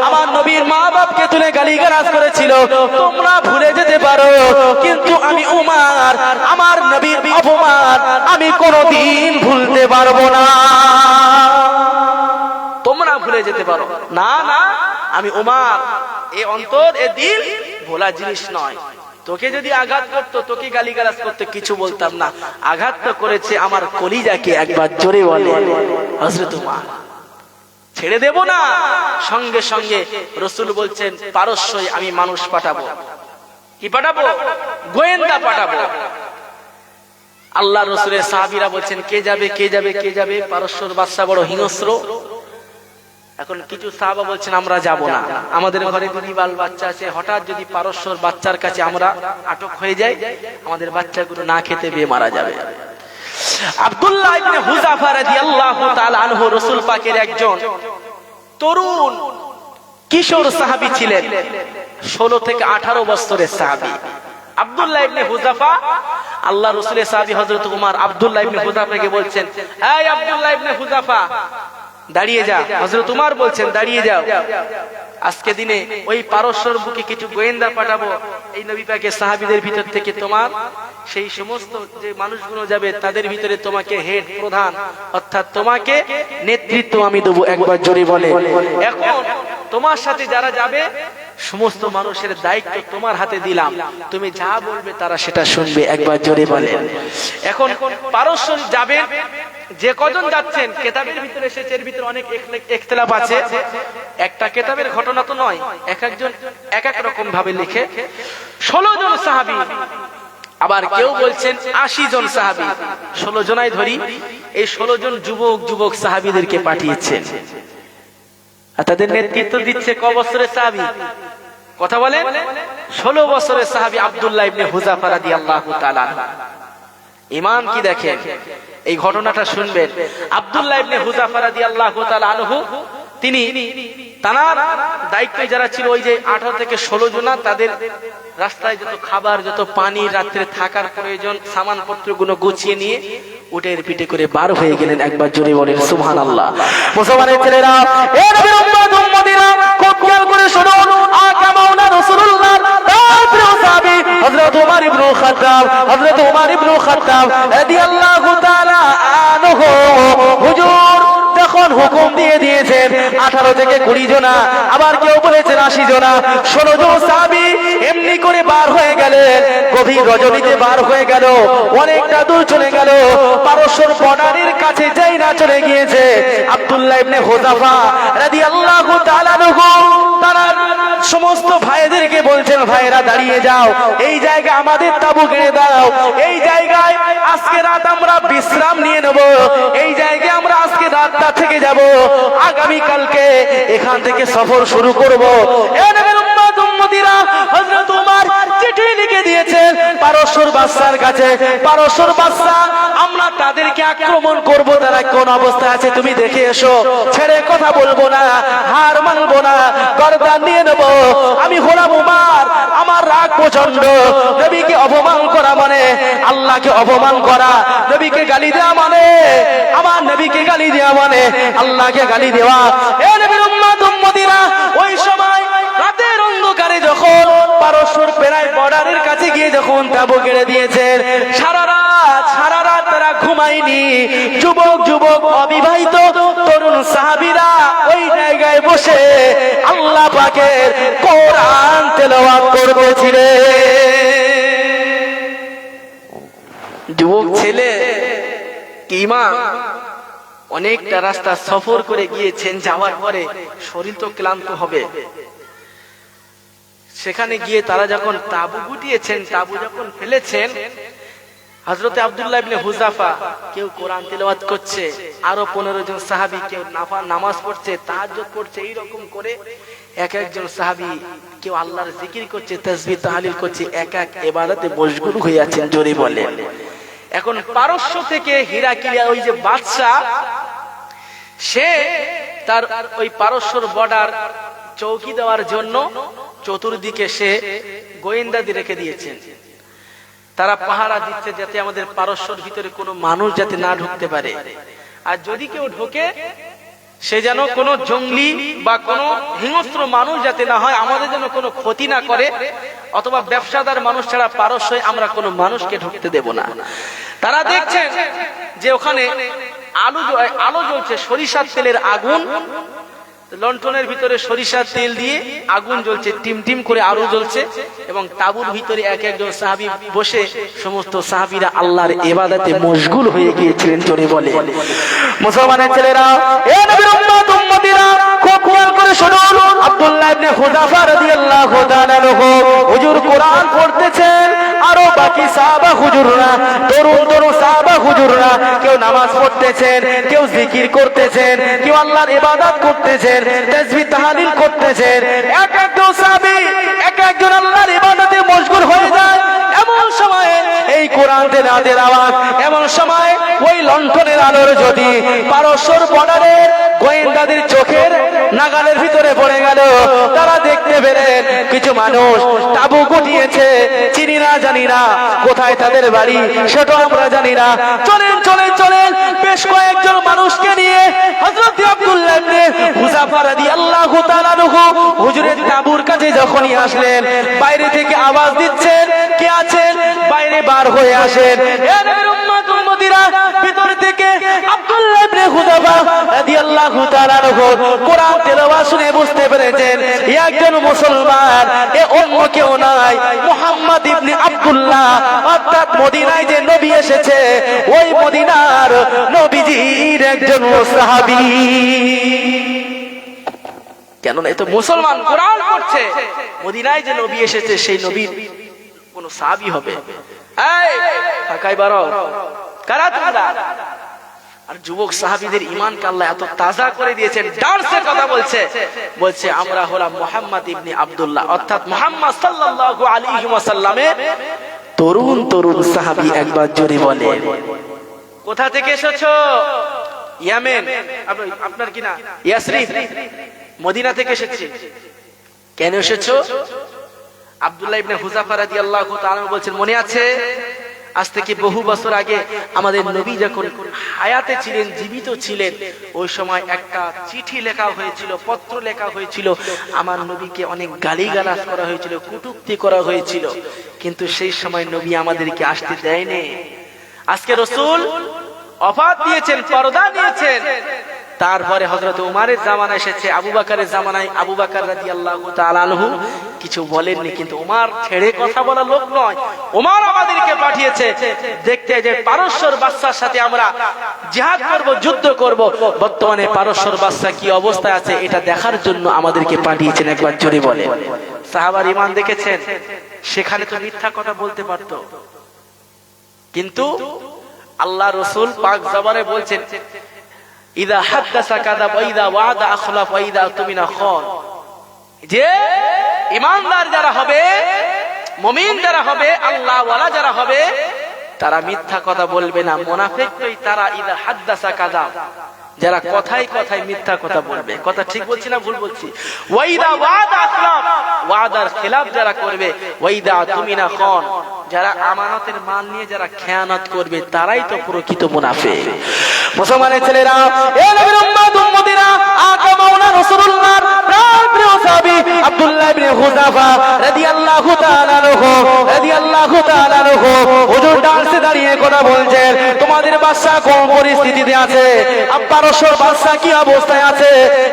আমার নবীর মা বাপকে তুলে গালিগালাজ করেছিল, তোমরা ভুলে যেতে পারো, কিন্তু আমি উমর আমার নবীর অপমান আমি কোনোদিন ভুলতে পারবো না। তোমরা ভুলে যেতে পারো না, না আমি উমর, এ অন্তর এ দিল ভোলা জিনিস নয়। তোকে যদি আঘাত করতো, তোকে গালিগালাজ করতে কিছু বলতাম না, আঘাত তো করেছে আমার কলিজাকে, একবার জোরে বলে হযরত উমর। ছেড়ে দেব না। সঙ্গে সঙ্গে রাসূল বলছেন পারস্যই আমি মানুষ পাঠাবো। কি পাঠাবো? গোয়েন্দা পাঠাবো। আল্লাহ রাসূলের সাহাবীরা বলছেন কে যাবে, কে যাবে, কে যাবে? পারস্যর বাদশা বড় হিংস্র। এখন কিছু সাহাবা বলছেন আমরা যাব না, আমাদের ঘরে দুই বাচ্চা আছে, হঠাৎ যদি পারস্যর বাচ্চার কাছে আমরা আটক হয়ে যাই, আমাদের বাচ্চাগুলো না খেতে পেয়ে মারা যাবে। আব্দুল্লাহ ইবনে হুযাফা রাদিয়াল্লাহু তাআলা আনহু রাসূল পাকের একজন তরুণ কিশোর সাহাবী ছিলেন, 16 থেকে 18 বছরের সাহাবী আব্দুল্লাহ ইবনে হুযাফা। আল্লাহ রাসূলের সাহাবী হযরত উমর আব্দুল্লাহ ইবনে হুযাফাকে বলছেন, এই আব্দুল্লাহ ইবনে হুযাফা দাঁড়িয়ে যা। হযরত উমর বলছেন দাঁড়িয়ে যাও, আজকে দিনে ওই পারস্যর বুকে কিছু গোয়েন্দা পাঠাবো, এই নবী পাকের সাহাবীদের ভিতর থেকে তোমার সেই সমস্ত যে মানুষগুলো যাবে তাদের ভিতরে তোমাকে হেড প্রধান অর্থাৎ তোমাকে নেতৃত্ব আমি দেবো। একবার জোরে বলে, এখন তোমার সাথে যারা যাবে সমস্ত মানুষের দায়িত্ব তোমার হাতে দিলাম, তুমি যা বলবে তারা সেটা শুনবে। একবার জোরে বলে। এখন পারস্য যাবেন, যে কজন যাচ্ছেন কিতাবের ভিতরে এসেছে, এর ভিতরে অনেক ইখতিলাফ আছে, একটা কিতাবের ঘটনা তো নয়, এক একজন এক এক রকম ভাবে লিখে। 16 জন সাহাবী, আবার কেউ বলছেন 80 জন সাহাবী, 16 জনাই ধরি। এই 16 জন যুবক সাহাবীদেরকে পাঠিয়েছেন, আর তাদের নেতৃত্ব দিচ্ছে ক বছরের সাহাবী? কথা বলে 16 বছরের সাহাবী আব্দুল্লাহ ইবনে হুযাফা রাদিয়াল্লাহু তাআলা। ঈমান কি দেখেন, এই ঘটনাটা শুনবেন। আব্দুল্লাহ ইবনে হুযাফা রাদিয়াল্লাহু তাআলা আনহু তিনি তার দায়িত্বে যারা ছিল ওই যে 18 থেকে 16 জন, তাদের রাস্তায় যত খাবার যত পানি রাত্রে থাকার প্রয়োজন সামানপত্রগুলো গুছিয়ে নিয়ে উটের পিঠে করে বার হয়ে গেলেন। একবার জোরে বলেন সুবহানাল্লাহ। মুসলমানের ছেলেরা, এ নবীর উম্মত উম্মতিরা খুব খেয়াল করে শুনুন, আকা মাওলানা রাসূলুল্লাহ প্রিয় সাহাবী হযরত উমর ইবনে খাত্তাব, হযরত উমর ইবনে খাত্তাব রাদিয়াল্লাহু তাআলা আনহু হুজুর তখন হুকুম দিয়ে দিয়েছেন 18 থেকে 20 জনা, আবার কেউ বলেছেন 80 জনা। 16 জন সাহাবী এমনি করে বার হয়ে গেলেন, গভীর রজনীতে বার হয়ে গেল, অনেকটা দূর চলে গেল, পারস্যর বর্ডারের কাছে যাই না চলে গিয়েছে। আব্দুল্লাহ ইবনে হুযাফা রাদিয়াল্লাহু তাআলা আনহু তারা সমস্ত ভাইদেরকে বলছেন, ভাইরা দাঁড়িয়ে যাও, এই জায়গা আমাদের তাবু গেড়ে দাও, এই জায়গায় আজকে রাত আমরা বিশ্রাম নিয়ে নেব, এই জায়গায় আমরা আজকে রাতটা থেকে যাব, আগামী কালকে এখান থেকে সফর শুরু করব। এ নবীর উম্মত উম্মতিরা, হযরত উমর চিঠি লিখে দিয়েছেন পারস্যর বাদশার কাছে, পারস্যর বাদশা আমরা তাদেরকে আক্রমণ করব, তারা কোন অবস্থায় আছে তুমি দেখে এসো, ছেড়ে কথা বলবো না, হার মানবো না, গর্দান নিয়ে নেব। আমি হলাম উমর, আমার রাগ প্রচন্ড, নবীকে অপমান করা মানে আল্লাহকে অপমান করা, নবীকে গালি দেওয়া মানে আমার নবীকে গালি দেওয়া মানে আল্লাহকে গালি দেওয়া। এ নবীর উম্মত উম্মতিরা, ওই সময় রাতের অন্ধকারে যখন পারস্যর প্রায় বর্ডারের কাছে গিয়ে যখন তাবু গেড়ে দিয়েছেন, সারা রাত তারা ঘুমায়নি, যুবক অবিবাহিত তরুণ সাহাবীরা ওই জায়গায় বসে আল্লাহ পাকের কোরআন তেলাওয়াত করতেছিলেন। যুবক ছেলে কি ঈমান, অনেকটা রাস্তা সফর করে গিয়েছেন, যাওয়ার পরে শরীর তো ক্লান্ত হবে, সেখানে গিয়ে তারা যখন তাবু গুটিয়েছেন, তাবু যখন ফেলেছেন, হযরত আব্দুল্লাহ ইবনে হুযাফা কেউ কোরআন তেলাওয়াত করছে, আরো 15 জন সাহাবী কেউ নামাজ পড়ছে, তাহাজ্জুদ পড়ছে, এই রকম করে এক একজন সাহাবী কেউ আল্লাহর জিকির করছে, তাসবিহ তাহলিল করছে, এক এক ইবাদতে মশগুল হয়ে আছেন। জোরে বলেন। এখন পারস্য থেকে হিরাক্লিয়া ওই যে বাদশা, সে তার ওই পারস্যর বর্ডার চৌকি দেওয়ার জন্য চতুর্দিকে সে গোয়েন্দাদের রেখে দিয়েছেন, তারা পাহারা দিচ্ছে যাতে আমাদের পারস্যর ভিতরে কোনো মানুষ যাতে না ঢুকতে পারে। আর যদি কেউ ঢোকে সে যেন কোনো জঙ্গলি বা কোনো হিংস্র মানুষ যাতে না হয়, আমাদের যেন কোনো ক্ষতি না করে, অথবা ব্যবসাদার মানুষ ছাড়া পারস্যই আমরা কোনো মানুষকে ঢুকতে দেব না। তারা দেখছেন যে ওখানে আলো জ্বলছে, সরিষার তেলের আগুন, লণ্ঠনের ভিতরে সরিষার তেল দিয়ে আগুন জ্বলছে, টিম টিম করে আলো জ্বলছে, এবং তাঁবুর ভিতরে এক একজন সাহাবী বসে, সমস্ত সাহাবীরা আল্লাহর ইবাদতে মশগুল হয়ে গিয়েছিলেন। জোরে বলে মুসলমানের ছেলেরা, এ নবীর উম্মত উম্মতিরা, খুব খেয়াল করে শুনুন। আব্দুল্লাহ ইবনে হুযাফা রাদিয়াল্লাহু তাআলা আনহু হুজুর কোরআন পড়তেছেন, আরো বাকি সাহাবা হুজুররা, তরুণ তরুণ সাহাবা হুজুররা, কেউ নামাজ পড়তেছেন, কেউ জিকির করতেছেন, কেউ আল্লাহর ইবাদত করতেছেন, তাসবিহ তাহলিল করতেছেন। এক একজন সাহাবী এক একজন আল্লাহর ইবাদতে মশগুল হয়ে যায়। এমন সময় এই কোরআন তেলাওয়াতের আওয়াজ, এমন সময় ওই লণ্ঠনের আলোর যদি পারস্যর বর্ডারের গোয়েন্দাদের চোখের নাগালের ভিতরে পড়ে গেল, তারা দেখতে পেলেন কিছু মানুষ তাঁবু গুটিয়েছে, চিনি না জানি না কোথায় তাদের বাড়ি, সেটা আমরা জানি না। চলেন চলেন চলেন, বেশ কয়েকজন মানুষকে নিয়ে হযরত আব্দুল্লাহ ইবনে হুযাফা রাদিয়াল্লাহু তাআলা আনহু হুজুরের তাঁবুর কাছে যখনই আসলেন, বাইরে থেকে আওয়াজ দিচ্ছেন, কে আছেন বাইরে বার হয়ে আসেন। এ নবীর উম্মত উম্মতিরা, ভিতর থেকে আব্দুল্লাহ ইবনে হুযাফা রাদিয়াল্লাহু তাআলা আনহু কোরআন তেলাওয়াত শুনে বুঝতে পেরেছেন একজন মুসলমান, এ অন্য কেউ নয়, মুহাম্মদ ইবনে আব্দুল্লাহ, অর্থাৎ মদিনায় যে নবী এসেছে ওই মদিনার নবীজির একজন সাহাবী। কেননা এ তো মুসলমান, কোরআন পড়ছে, মদিনায় যে নবী এসেছে সেই নবীর কোন সাহাবী হবে। এই ফাঁকায় বারো, কারা তোমরা? আর যুবক সাহাবীদের ঈমানকে আল্লাহ এত তাজা করে দিয়েছেন, ডান্সের কথা বলছে, বলছে আমরা হলাম মুহাম্মদ ইবনে আব্দুল্লাহ, অর্থাৎ মুহাম্মদ সাল্লাল্লাহু আলাইহি ওয়াসাল্লামের তরুণ তরুণ সাহাবী। একবার জোরে বলে, কোথা থেকে এসেছো? ইয়েমেন, আপনার কি না ইয়াসরিব, মদিনা থেকে এসেছি। কেন এসেছো? আব্দুল্লাহ ইবনে হুযাফা রাদিয়াল্লাহু তাআলা বলছেন, মনে আছে আজ থেকে বহু বছর আগে আমাদের নবী যখন হায়াতে ছিলেন, জীবিত ছিলেন, ওই সময় একটা চিঠি লেখা হয়েছিল, পত্র লেখা হয়েছিল, আমার নবীকে অনেক গালিগালাজ করা হয়েছিল, কটূক্তি করা হয়েছিল, কিন্তু সেই সময় নবী আমাদেরকে আসতে দেয়নি। আজকে রাসূল ওফাত দিয়েছেন, পর্দা নিয়েছেন, তারপরে হযরত উমারের জামানা এসেছে, আবু বকরের জামানায় আবু বকর রাদিয়াল্লাহু তাআলা আনহু কিছু বলেননি, কিন্তু উমার ছেড়ে কথা বলা লোক নয়। উমার আমাদেরকে পাঠিয়েছে দেখতে যে পারস্যর বাদশার সাথে আমরা জিহাদ করব, যুদ্ধ করব। বর্তমানে পারস্যর বাদশা কি অবস্থায় আছে এটা দেখার জন্য আমাদেরকে পাঠিয়েছেন। একবার জোরে বলে, সাহাবার ঈমান দেখেছেন, সেখানে তো মিথ্যা কথা বলতে পারত, কিন্তু আল্লাহ রাসূল পাক জবানে বলছেন, ইদা হাদাসা কাযাব ওয়া ইদা ওয়াদা আখলাফ ওয়া ইদা তুমিনা খান, যে ঈমানদার যারা হবে, মুমিন যারা হবে, আল্লাহ ওয়ালা যারা হবে, তারা মিথ্যা কথা বলবে না। মুনাফিক তো তারা ইদা হাদাসা কাযাব, যারা কথায় কথায় মিথ্যা কথা বলবে। কথা ঠিক বলছি না ভুল বলছি? ওয়া ইদা ওয়াদা আখলাফ, ওয়াদার খেলাফ যারা করবে, ওয়া ইদা তুমিনা খান, যারা আমানতের মাল নিয়ে যারা খেয়ানত করবে, তারাই তো প্রকৃত মুনাফিক। মুসলমানের ছেলেরা, এ নবীর উম্মত উম্মতিরা, আকা মাওলানা রাসূলুল্লাহর প্রিয় সাহাবী আব্দুল্লাহ ইবনে হুযাফা রাদিয়াল্লাহু তাআলা আনহু হুজুর ডান্সে দাঁড়িয়ে কথা বলছেন, তোমাদের বাদশা কোন পরিস্থিতিতে আছে, পারস্যর বাদশা কি অবস্থায় আছে,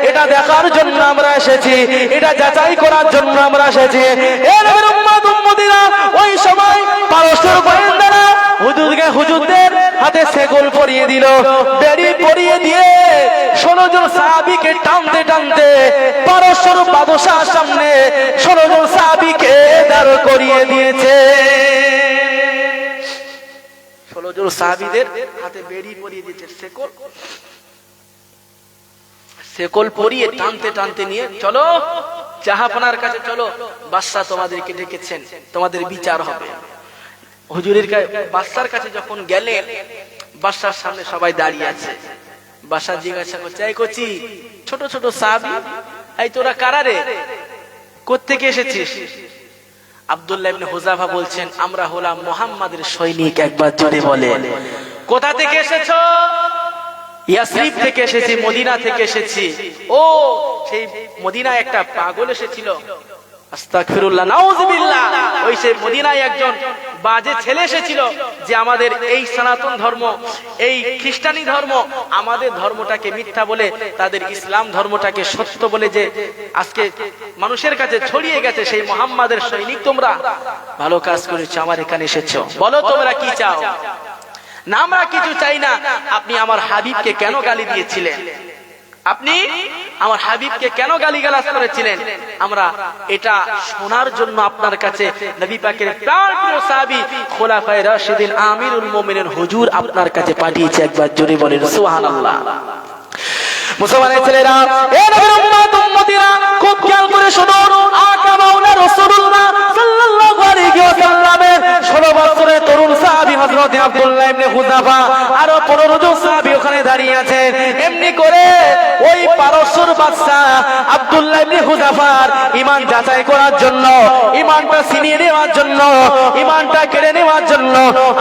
এটা দেখার জন্য আমরা এসেছি, এটা যাচাই করার জন্য আমরা এসেছি। এ নবীর উম্মত উম্মতিরা, ওই সময় পারস্যর গোয়েন্দারা হুজুরদের হাতে সেগল পরিয়ে দিল, বেড়ি পরিয়ে দিয়ে 16 জন সাহাবীকে টানতে টানতে পারস্যর বাদশার সামনে 16 জন সাহাবীকে দাঁড় করিয়ে দিয়েছে। 16 জন সাহাবীদের হাতে বেড়ি পরিয়ে দিয়েছে, সেকল পরিয়ে টানতে টানতে নিয়ে, চলো জাহাপনার কাছে চলো, বাদশা তোমাদেরকে ডেকেছেন, তোমাদের বিচার হবে। হুজুরের বাদশার কাছে যখন গেলেন, বাদশার সামনে সবাই দাঁড়িয়ে আছে। বাদশা জিজ্ঞাসা করছে, এই কচি ছোট ছোট সাহাবী, এই তোরা কারা রে, কোত্থেকে এসেছিস? আব্দুল্লাহ ইবনে হুযাফা বলছেন, আমরা হলাম মুহাম্মাদের সৈনিক। একবার জোরে বলে, কোথা থেকে এসেছো? ইয়াসরিব থেকে এসেছি, মদিনা থেকে এসেছি। ও সেই মদিনায় একটা পাগল এসেছিল, আস্তাগফিরুল্লাহ, নাউযুবিল্লাহ। ওই সেই মদিনায় একজন বাজে ছেলে এসেছিল যে আমাদের এই সনাতন ধর্ম, এই খ্রিস্টানি ধর্ম, আমাদের ধর্মটাকে মিথ্যা বলে তাদের ইসলাম ধর্মটাকে সত্য বলে যে আজকে মানুষের কাছে ছড়িয়ে গেছে। সেই মুহাম্মাদের সৈনিক, তোমরা ভালো কাজ করেছো, আমার এখানে এসেছো, বলো তোমরা কি চাও? না, আমরা কিছু চাই না। আপনি আমার হাবিবকে কেন গালি দিয়েছিলেন? আপনি আমার হাবিবকে কেন গালিগালাজ করেছিলেন? আমরা এটা শোনার জন্য আপনার কাছে নবী পাকের প্রাণপ্রিয় সাহাবী খোলাফায়ে রাশিদিন আমিরুল মুমিনিন হুজুর আপনার কাছে পাঠিয়েছে। একবার জোরে বলেন সুবহানাল্লাহ। মুসলমানের ছেলেরা, এ নবীর উম্মত উম্মতিরা, খুব খেয়াল করে শুনুন। আকা মাওলা রাসূলুল্লাহ সাল্লাল্লাহু আলাইহি ওয়াসাল্লামের 16 বছরের তরুণ সাহাবী হযরত আব্দুল্লাহ ইবনে হুযাফা আরো 15 জন সাহাবী ওখানে দাঁড়িয়ে আছেন। এমনি করে ওই পারস্যর বাদশা আব্দুল্লাহ ইবনে হুযাফার ঈমান যাচাই করার জন্য, ঈমানটা ছিনিয়ে নেওয়ার জন্য, ঈমানটা কেড়ে নেওয়ার জন্য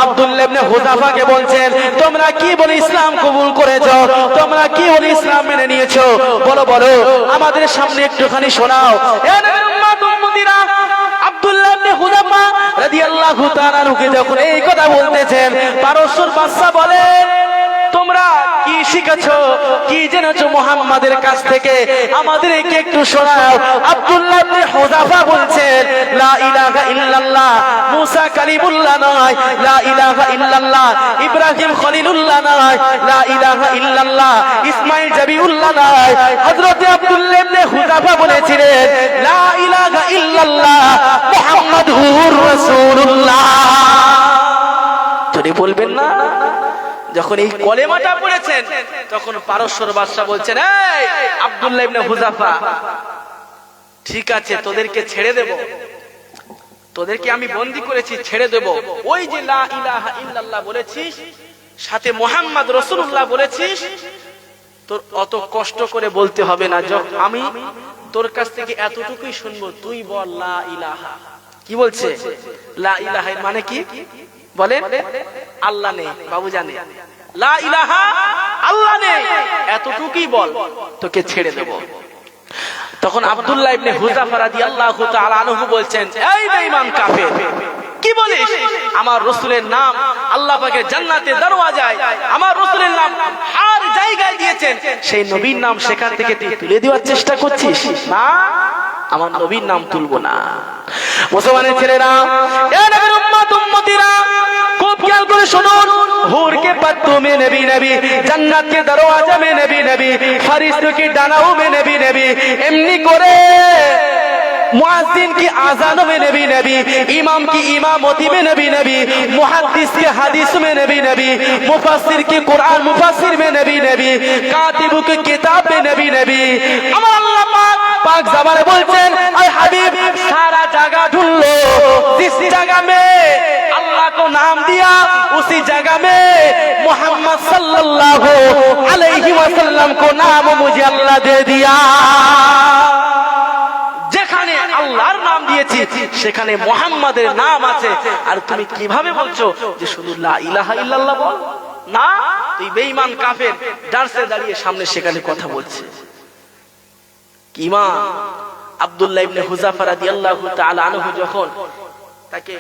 আব্দুল্লাহ ইবনে হুযাফাকে বলছেন, তোমরা কি বলে ইসলাম কবুল করেছো? তোমরা কি বলে ইসলাম মেনে নিয়েছো? বলো বলো, আমাদের সামনে একটুখানি শোনাও। এ নবীর উম্মত উম্মতিরা, আব্দুল্লাহ ইবনে হুযাফা রাদিয়াল্লাহু তাআলা আনহুকে যখন এই কথা বলতেছেন, পারস্যর বাদশা বলেন, তোমরা কি শিখেছো, কি জেনেছো মুহাম্মাদের কাছ থেকে? আমাদেরকে একটু শোনাও। আব্দুল্লাহ ইবনে হুযাফা বলছেন, লা ইলাহা ইল্লাল্লাহ মুসা কালিমুল্লাহ নয়, লা ইলাহা ইল্লাল্লাহ ইব্রাহিম খলিলুল্লাহ নয়, লা ইলাহা ইল্লাল্লাহ ইসমাঈল জাবিউল্লাহ নয়। হযরত আব্দুল্লাহ ইবনে হুযাফা বলেছিলেন, লা ইলাহা ইল্লাল্লাহ মুহাম্মাদুর রাসূলুল্লাহ। যদি বলবেন না, যখন এই কলেমাটা পড়েছেন তখন পারস্যর বাদশা বলছেন, এই আব্দুল্লাহ ইবনে হুযাফা, ঠিক আছে তোদেরকে ছেড়ে দেব, তোদেরকে আমি বন্দী করেছি, ছেড়ে দেব। ওই যে লা ইলাহা ইল্লাল্লাহ বলেছিস, সাথে মুহাম্মদ রাসূলুল্লাহ বলেছিস, তোর অত কষ্ট করে বলতে হবে না। আমি তোর কাছ থেকে এতটুকুই শুনবো, তুই বল লা ইলাহা। কি বলছে? লা ইলাহা মানে কি বলেন? আল্লাহ নেই, বাবু জানে, লা ইলাহা আল্লাহ নেই, এতটুকুই বল, তোকে ছেড়ে দেব। তখন আব্দুল্লাহ ইবনে হুযাফা রাদিয়াল্লাহু তাআলা আনহু বলছেন, এই বেঈমান কাফের, কি বলিস? আমার রাসূলের নাম আল্লাহ পাকের জান্নাতের দরওয়াজায়, আমার রাসূলের নাম হার জায়গায় দিয়েছেন, সেই নবীর নাম সেখান থেকে তুই তুলে দেওয়ার চেষ্টা করছিস? না, আমার নবীর নাম তুলবো না। মুসলমানের ছেলেরা, এ নবীর উম্মত উম্মতিরা, খুব খেয়াল করে শুনুন। হুর के पत्तों में नबी नबी, जन्नत के दरवाजा में नबी नबी, फरिश्तों की डानाओं में नबी नबी, एमनी करे मुअज्जिन की आजानों में नबी नबी, इमाम की इमामती में नबी नबी, मुहद्दिस के हदीस में नबी नबी, मुफस्सिर की कुरान मुफस्सिर में नबी नबी, कातिबु की किताब में नबी नबी। अमर अल्लाह पाक ज़बाने बोलतें, ऐ हबीब सारा जगह ढूंढ लो, जिस जगह में अल्लाह को नाम दिया उसी जगह में मोहम्मद सल्लल्लाहु अलैहि वसल्लम को नाम मुझे अल्लाह दे दिया। যেখানে আল্লাহর নাম দিয়েছি সেখানে মুহাম্মাদের নাম আছে। আর তুমি কিভাবে বলছো যে শুধু লা ইলাহা ইল্লাল্লাহ বল? না, তুই বেঈমান কাফের, দাঁড়ে দাঁড়িয়ে সামনে সেখানে কথা বলছে। ইমাম আব্দুল্লাহ ইবনে হুযাফা রাদিয়াল্লাহু তাআলা আনহু যখন তাকে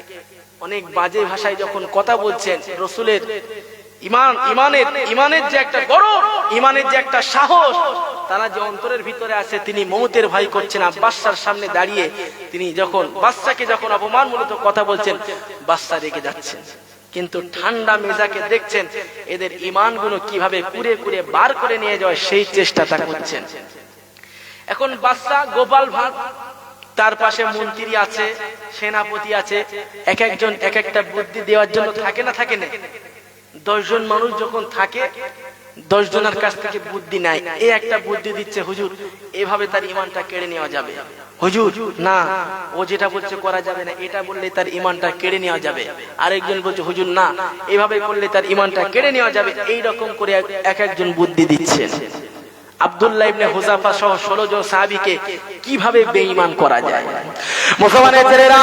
অনেক বাজে ভাষায় যখন কথা বলছেন, রাসূলের ইমানের যে একটা গরব, ইমানের যে একটা সাহস তারা যে অন্তরের ভিতরে আছে, তিনি মওতের ভয় করছেন না। বাদশার সামনে দাঁড়িয়ে তিনি যখন বাদশাকে যখন অপমানমূলক কথা বলছেন, বাদশা রেগে যাচ্ছেন, কিন্তু ঠান্ডা মেজাজে দেখছেন এদের ঈমানগুলো কিভাবে কুরে কুরে বার করে নিয়ে যায়, সেই চেষ্টাটা করছেন। এখন বাদশা গোপাল ভাঁড়, তার পাশে মন্ত্রী আছে, সেনাপতি আছে, এক একজন এক একটা বুদ্ধি দেওয়ার জন্য থাকে না, থাকে না? 10 জন মানুষ যখন থাকে, 10 জনের কাছ থেকে বুদ্ধি নাই। এই একটা বুদ্ধি দিচ্ছে, হুজুর এভাবে তার ঈমানটা কেড়ে নেওয়া যাবে। হুজুর না, ও যেটা বলছে করা যাবে না, এটা বললে তার ঈমানটা কেড়ে নেওয়া যাবে। আরেকজন বলছে, হুজুর না, এভাবে করলে তার ঈমানটা কেড়ে নেওয়া যাবে। এই রকম করে এক একজন বুদ্ধি দিচ্ছেন। আব্দুল্লাহ ইবনে হুযাফা সহ 16 জন সাহাবীকে কিভাবে বেঈমান করা যায়? মুসলমানের ছেলেরা,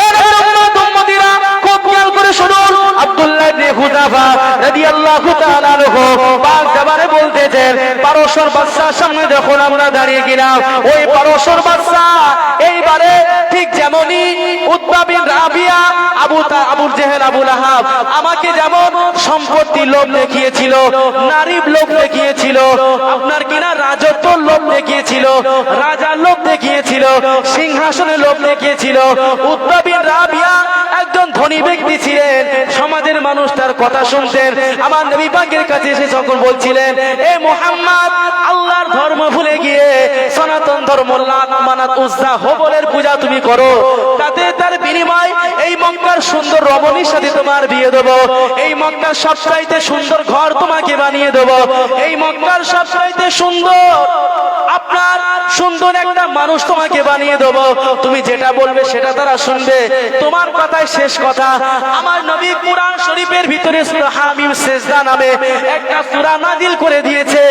এ নবীর উম্মত উম্মতিরা, খুব খেয়াল করে শুনুন। আব্দুল্লাহ ইবনে হুযাফা রাদিয়াল্লাহু তাআলা আনহু পাক জবানে বলতেছেন, পারস্যর বাদশার সামনে যখন আমরা দাঁড়িয়ে গেলাম, ওই পারস্যর বাদশা এইবারে ঠিক যেমনই উতবা বিন রাবিয়া, আবু জেহেল, আবু লাহাব আমাকে যেমন সম্পত্তির লোভ দেখিয়েছিল, নারীর লোভ দেখিয়েছিল, আপনার কিনা রাজত্বর লোভ দেখিয়েছিল, রাজার লোভ দেখিয়েছিল, সিংহাসনের লোভ দেখিয়েছিল, উতবা বিন রাবিয়া একজন ধনী ব্যক্তি ছিলেন, সমাজের মানুষ তার কথা শুনতেন। আমার নবী পাকের কাছে এসে যখন বলছিলেন, এ মুহাম্মদ, আল্লাহর ধর্ম ভুলে গিয়ে সনাতন ধর্ম লাত মানাত উজ্জা হবলের পূজা তুমি করো, তাতে তার বিনিময় এই মক্কার সুন্দর রমণীর সাথে তোমার বিয়ে দেব, এই মক্কার সবচাইতে সুন্দর ঘর তোমাকে বানিয়ে দেব, এই মক্কার সবচাইতে সুন্দর আপনার সুন্দর একটা মানুষ তোমাকে বানিয়ে দেব, তুমি যেটা বলবে সেটা তারা শুনবে, তোমার কথাই শেষ কথা। আমার নবী কুরআন শরীফের ভিতরে সূরা হামিম সেজদা নামে একটা সূরা নাজিল করে দিয়েছে।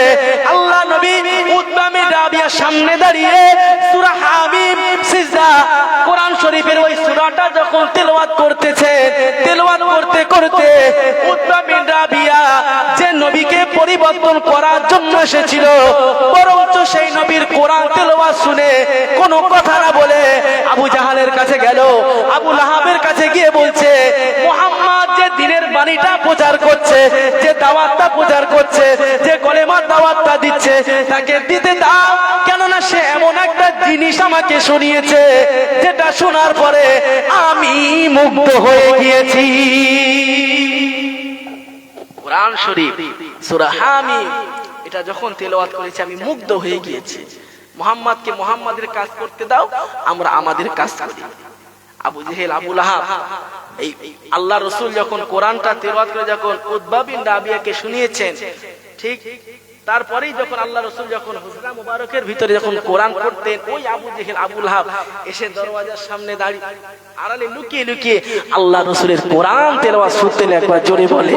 আল্লাহ নবী উতবা বিন রাবিয়ার সামনে দাঁড়িয়ে সূরা হামিম সেজদা কুরআন শরীফের ওই সূরাটা যখন তেলাওয়াত করতেছে, তেলাওয়াত করতে করতে উতবা বিন রাবিয়া যে নবীকে পরিবর্তন করার জন্য এসেছিল, বরঞ্চ সেই নবীর কোরআন তেলাওয়াত শুনে কোনো কথা না বলে আবু জাহালের কাছে গেল, আবু লাহাবের কাছে গিয়ে বলছে, মুহাম্মদ যে দ্বীনের বাণীটা প্রচার করছে, যে দাওয়াতটা প্রচার করছে, যে কলেমার দাওয়াতটা দিচ্ছে, তাকে দিতে দাও, কেননা সে এমন একটা জিনিস আমাকে শুনিয়েছে যেটা শোনার পরে আমি মুগ্ধ হয়ে গিয়েছি। কোরআন শরীফ সূরা হামিম এটা যখন তেলাওয়াত করেছি আমি মুগ্ধ হয়ে গিয়েছি। মুহাম্মদকে মুহাম্মাদের কাজ করতে দাও, আমরা আমাদের কাজ করি। আবু জেহেল, আবু লাহাব এই আল্লাহ রাসূল যখন কোরআনটা তেলাওয়াত করে যখন উতবা বিন রাবিয়াকে শুনিয়েছেন, ঠিক তারপরেই যখন আল্লাহ রাসূল যখন হুজরা মুবারকের ভিতরে যখন কোরআন পড়তেন, ওই আবু জেহেল, আবু লাহাব এসে দরওয়াজার সামনে দাঁড়িয়ে আড়ালে লুকিয়ে লুকিয়ে আল্লাহ রাসূলের কোরআন তেলাওয়াত শুনতেন। একবার জোরে বলে,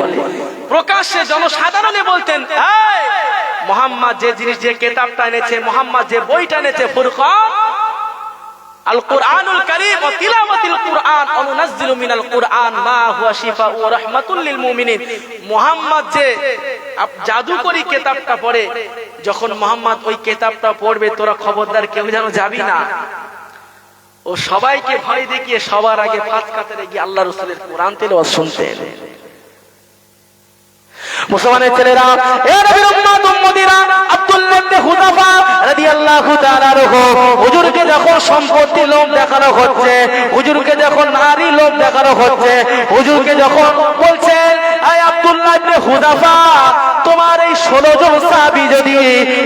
প্রকাশ্যে জনসাধারণে বলতেন, এই মুহাম্মদ যে জিনিস, যে কিতাবটা এনেছে, মুহাম্মদ যে বইটা এনেছে, ফুরকান আল কুরআনুল কারীম ওয়া তিলাওয়াতুল কুরআন ওয়া নুনাজ্জিলু মিনাল কুরআন মা হুয়া শিফা ওয়া রাহমাতুল লিল মুমিনিন। মুহাম্মদ যে জাদুকরি কিতাবটা পড়ে, যখন মুহাম্মদ ওই কিতাবটা পড়বে, তোরা খবরদার কেউ যেন যাবি না। ও সবাইকে ভয় দেখিয়ে সবার আগে পাঁচ কাতারে গিয়ে আল্লাহ রাসূলের কোরআন তেলাওয়াত শুনতেন। মুসলমানের ছেলেরা, এ নবীর উম্মত উম্মতিরা, আব্দুল্লাহ ইবনে হুযাফা রাদিয়াল্লাহু তাআলা আনহু হুজুরকে যখন সম্পত্তি লোভ দেখানো হচ্ছে, হুজুরকে যখন নারী লোভ দেখানো হচ্ছে, হুজুরকে যখন বলছেন, এই আব্দুল্লাহ ইবনে হুযাফা, তোমার এই 16 জন সাহাবী যদি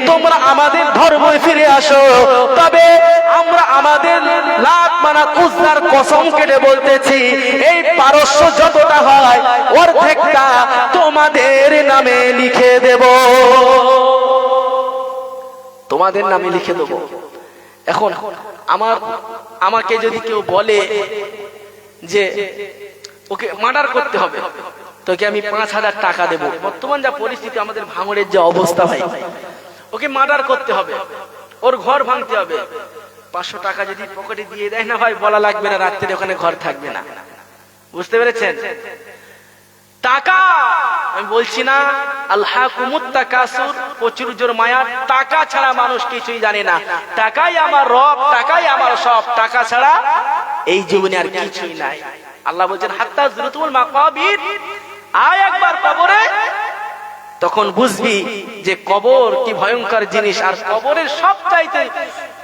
তোমরা আমাদের ধর্মে ফিরে আসো, তবে আমরা আমাদের লাত মানাত উজ্জার কসম কেটে বলতেছি, এই পারস্য যতটা হয় অর্ধেকটা তোমাদের নামে লিখে দেব, তোমাদের নামে লিখে দেব। এখন আমাকে যদি কেউ বলে যে ওকে মার্ডার করতে হবে, তোকে আমি 5,000 টাকা দেব, বর্তমান যা পরিস্থিতি, আমাদের ভাঙড়ের যে অবস্থা ভাই, ওকে মার্ডার করতে হবে, ওর ঘর ভাঙতে হবে, 500 টাকা যদি পকেটে দিয়ে দেয় না ভাই, বলা লাগবে না রাত্রে ওখানে ঘর থাকবে না। বুঝতে পেরেছেন? টাকা, আমি বলছি না আলহাকুমুত তাকাসুর, প্রচুর জোর মায়া, টাকা ছাড়া মানুষ কিছুই জানে না, টাকাই আমার রব, টাকাই আমার সব, টাকা ছাড়া এই জীবনে আর কিছুই নাই। আল্লাহ বলছেন, হাত্তা যুরতুল মাকাবির, আয় একবার কবরে, তখন বুঝবি যে কবর কি ভয়ঙ্কর জিনিস, আর কবরের সবচাইতে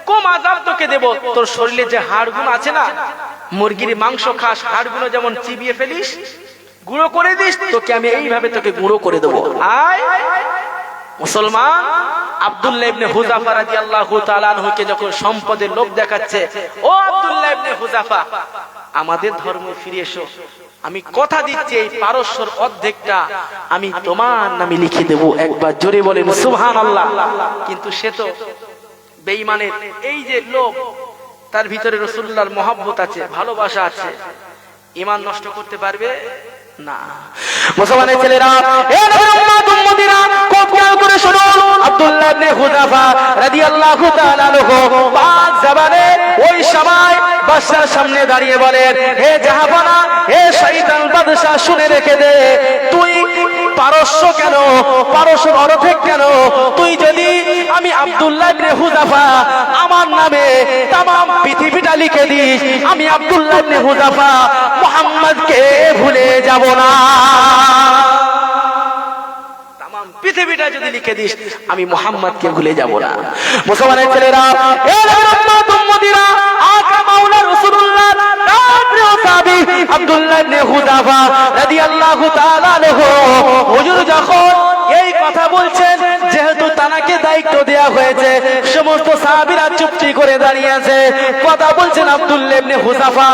কম আযাব তোকে দেব। তোর শরীরে যে হাড়গুলো আছে না, মুরগির মাংস খাস, হাড়গুলো যেমন চিবিয়ে ফেলিস, গুঁড়ো করে দিস, তোকে আমি এইভাবে তোকে গুঁড়ো করে দেবো। আয় মুসলমান, আব্দুল্লাহ ইবনে হুযাফা রাদিয়াল্লাহু তাআলা আনহুকে যখন সম্পদের লোভ দেখাচ্ছে, ও আব্দুল্লাহ ইবনে হুযাফা, আমাদের ধর্মে ফিরে এসো, আমি কথা দিচ্ছি এই পারস্যর অর্ধেকটা আমি তোমার নামে লিখে দেব। একবার জোরে বলেন সুবহানাল্লাহ। কিন্তু সে তো বেঈমানের এই যে লোভ, তার ভিতরে রাসূলুল্লাহর মহব্বত আছে, ভালোবাসা আছে, ঈমান নষ্ট করতে পারবে না। মুসলমানের ছেলেরা, এ নবীর উম্মত উম্মতিরা, খুব খেয়াল করে শুনুন। আব্দুল্লাহ ইবনে হুযাফা রাদিয়াল্লাহু তাআলা আনহু পাক জবানে ওই সময় বাদশার সামনে দাঁড়িয়ে বলেন, হে জাহাপানা, হে শয়তান বাদশা, শুনে রেখে দে, তুই পারস্য কেন, পারস্যর অর্ধেক কেন, তুই যদি আমি আব্দুল্লাহ ইবনে হুযাফা আমার নামে তামাম পৃথিবীটা লিখে দিস, আমি আব্দুল্লাহ ইবনে হুযাফা মুহাম্মদকে ভুলে যাব না। তামাম পৃথিবীটা যদি লিখে দিস, আমি মুহাম্মদকে ভুলে যাব না। মুসলমানের ছেলেরা, এ উম্মত উম্মতিরা, আকা মাওলা রাসূলুল্লাহ সাহাবী আব্দুল্লাহ ইবনে হুযাফা রাদিয়াল্লাহু তাআলা আনহু হুজুর যখন এই কথা বলছেন, যেহেতু তানাকে দায়িত্ব দেয়া হয়েছে, সমস্ত সাহাবীরা চুপটি করে দাঁড়িয়ে আছে। কথা বলছেন আব্দুল্লাহ ইবনে হুযাফা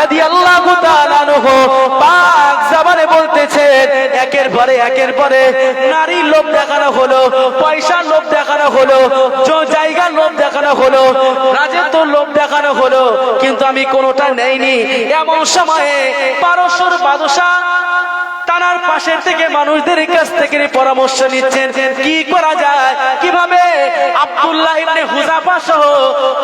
রাদিয়াল্লাহু তাআলা আনহু পাক জবানে বলতেছেন, একের পরে নারী লোভ দেখানো হলো, পয়সার লোভ দেখানো হলো, জায়গার লোভ দেখানো হলো, রাজত্ব লোভ দেখানো হলো, কিন্তু আমি কোনোটা নেইনি। এমন সময়ে পারস্যর বাদশা তানার পাশের থেকে মানুষদের কাছ থেকে পরামর্শ নিচ্ছেন, কি করা যায়, কিভাবে আব্দুল্লাহ ইবনে হুযাফা সহ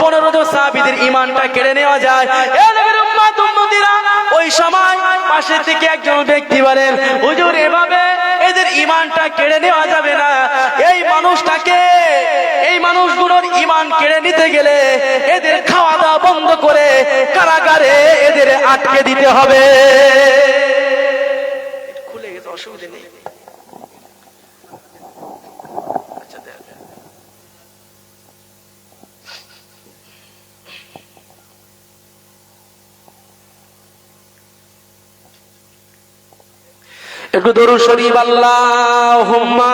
15 জন সাহাবীদের ঈমানটা কেড়ে নেওয়া যায়। এ নবীর উম্মত উম্মতিরা, ওই সময় পাশে থেকে একজন ব্যক্তি বলেন, হুজুর এভাবে এদের ঈমানটা কেড়ে নেওয়া যাবে না, এই মানুষগুলোর ঈমান কেড়ে নিতে গেলে এদের খাওয়া দাওয়া বন্ধ করে কারাগারে এদের আটকে দিতে হবে। খুলে গেছে, অসুবিধা নেই। একটু দরুদ শরীফ আল্লাহুম্মা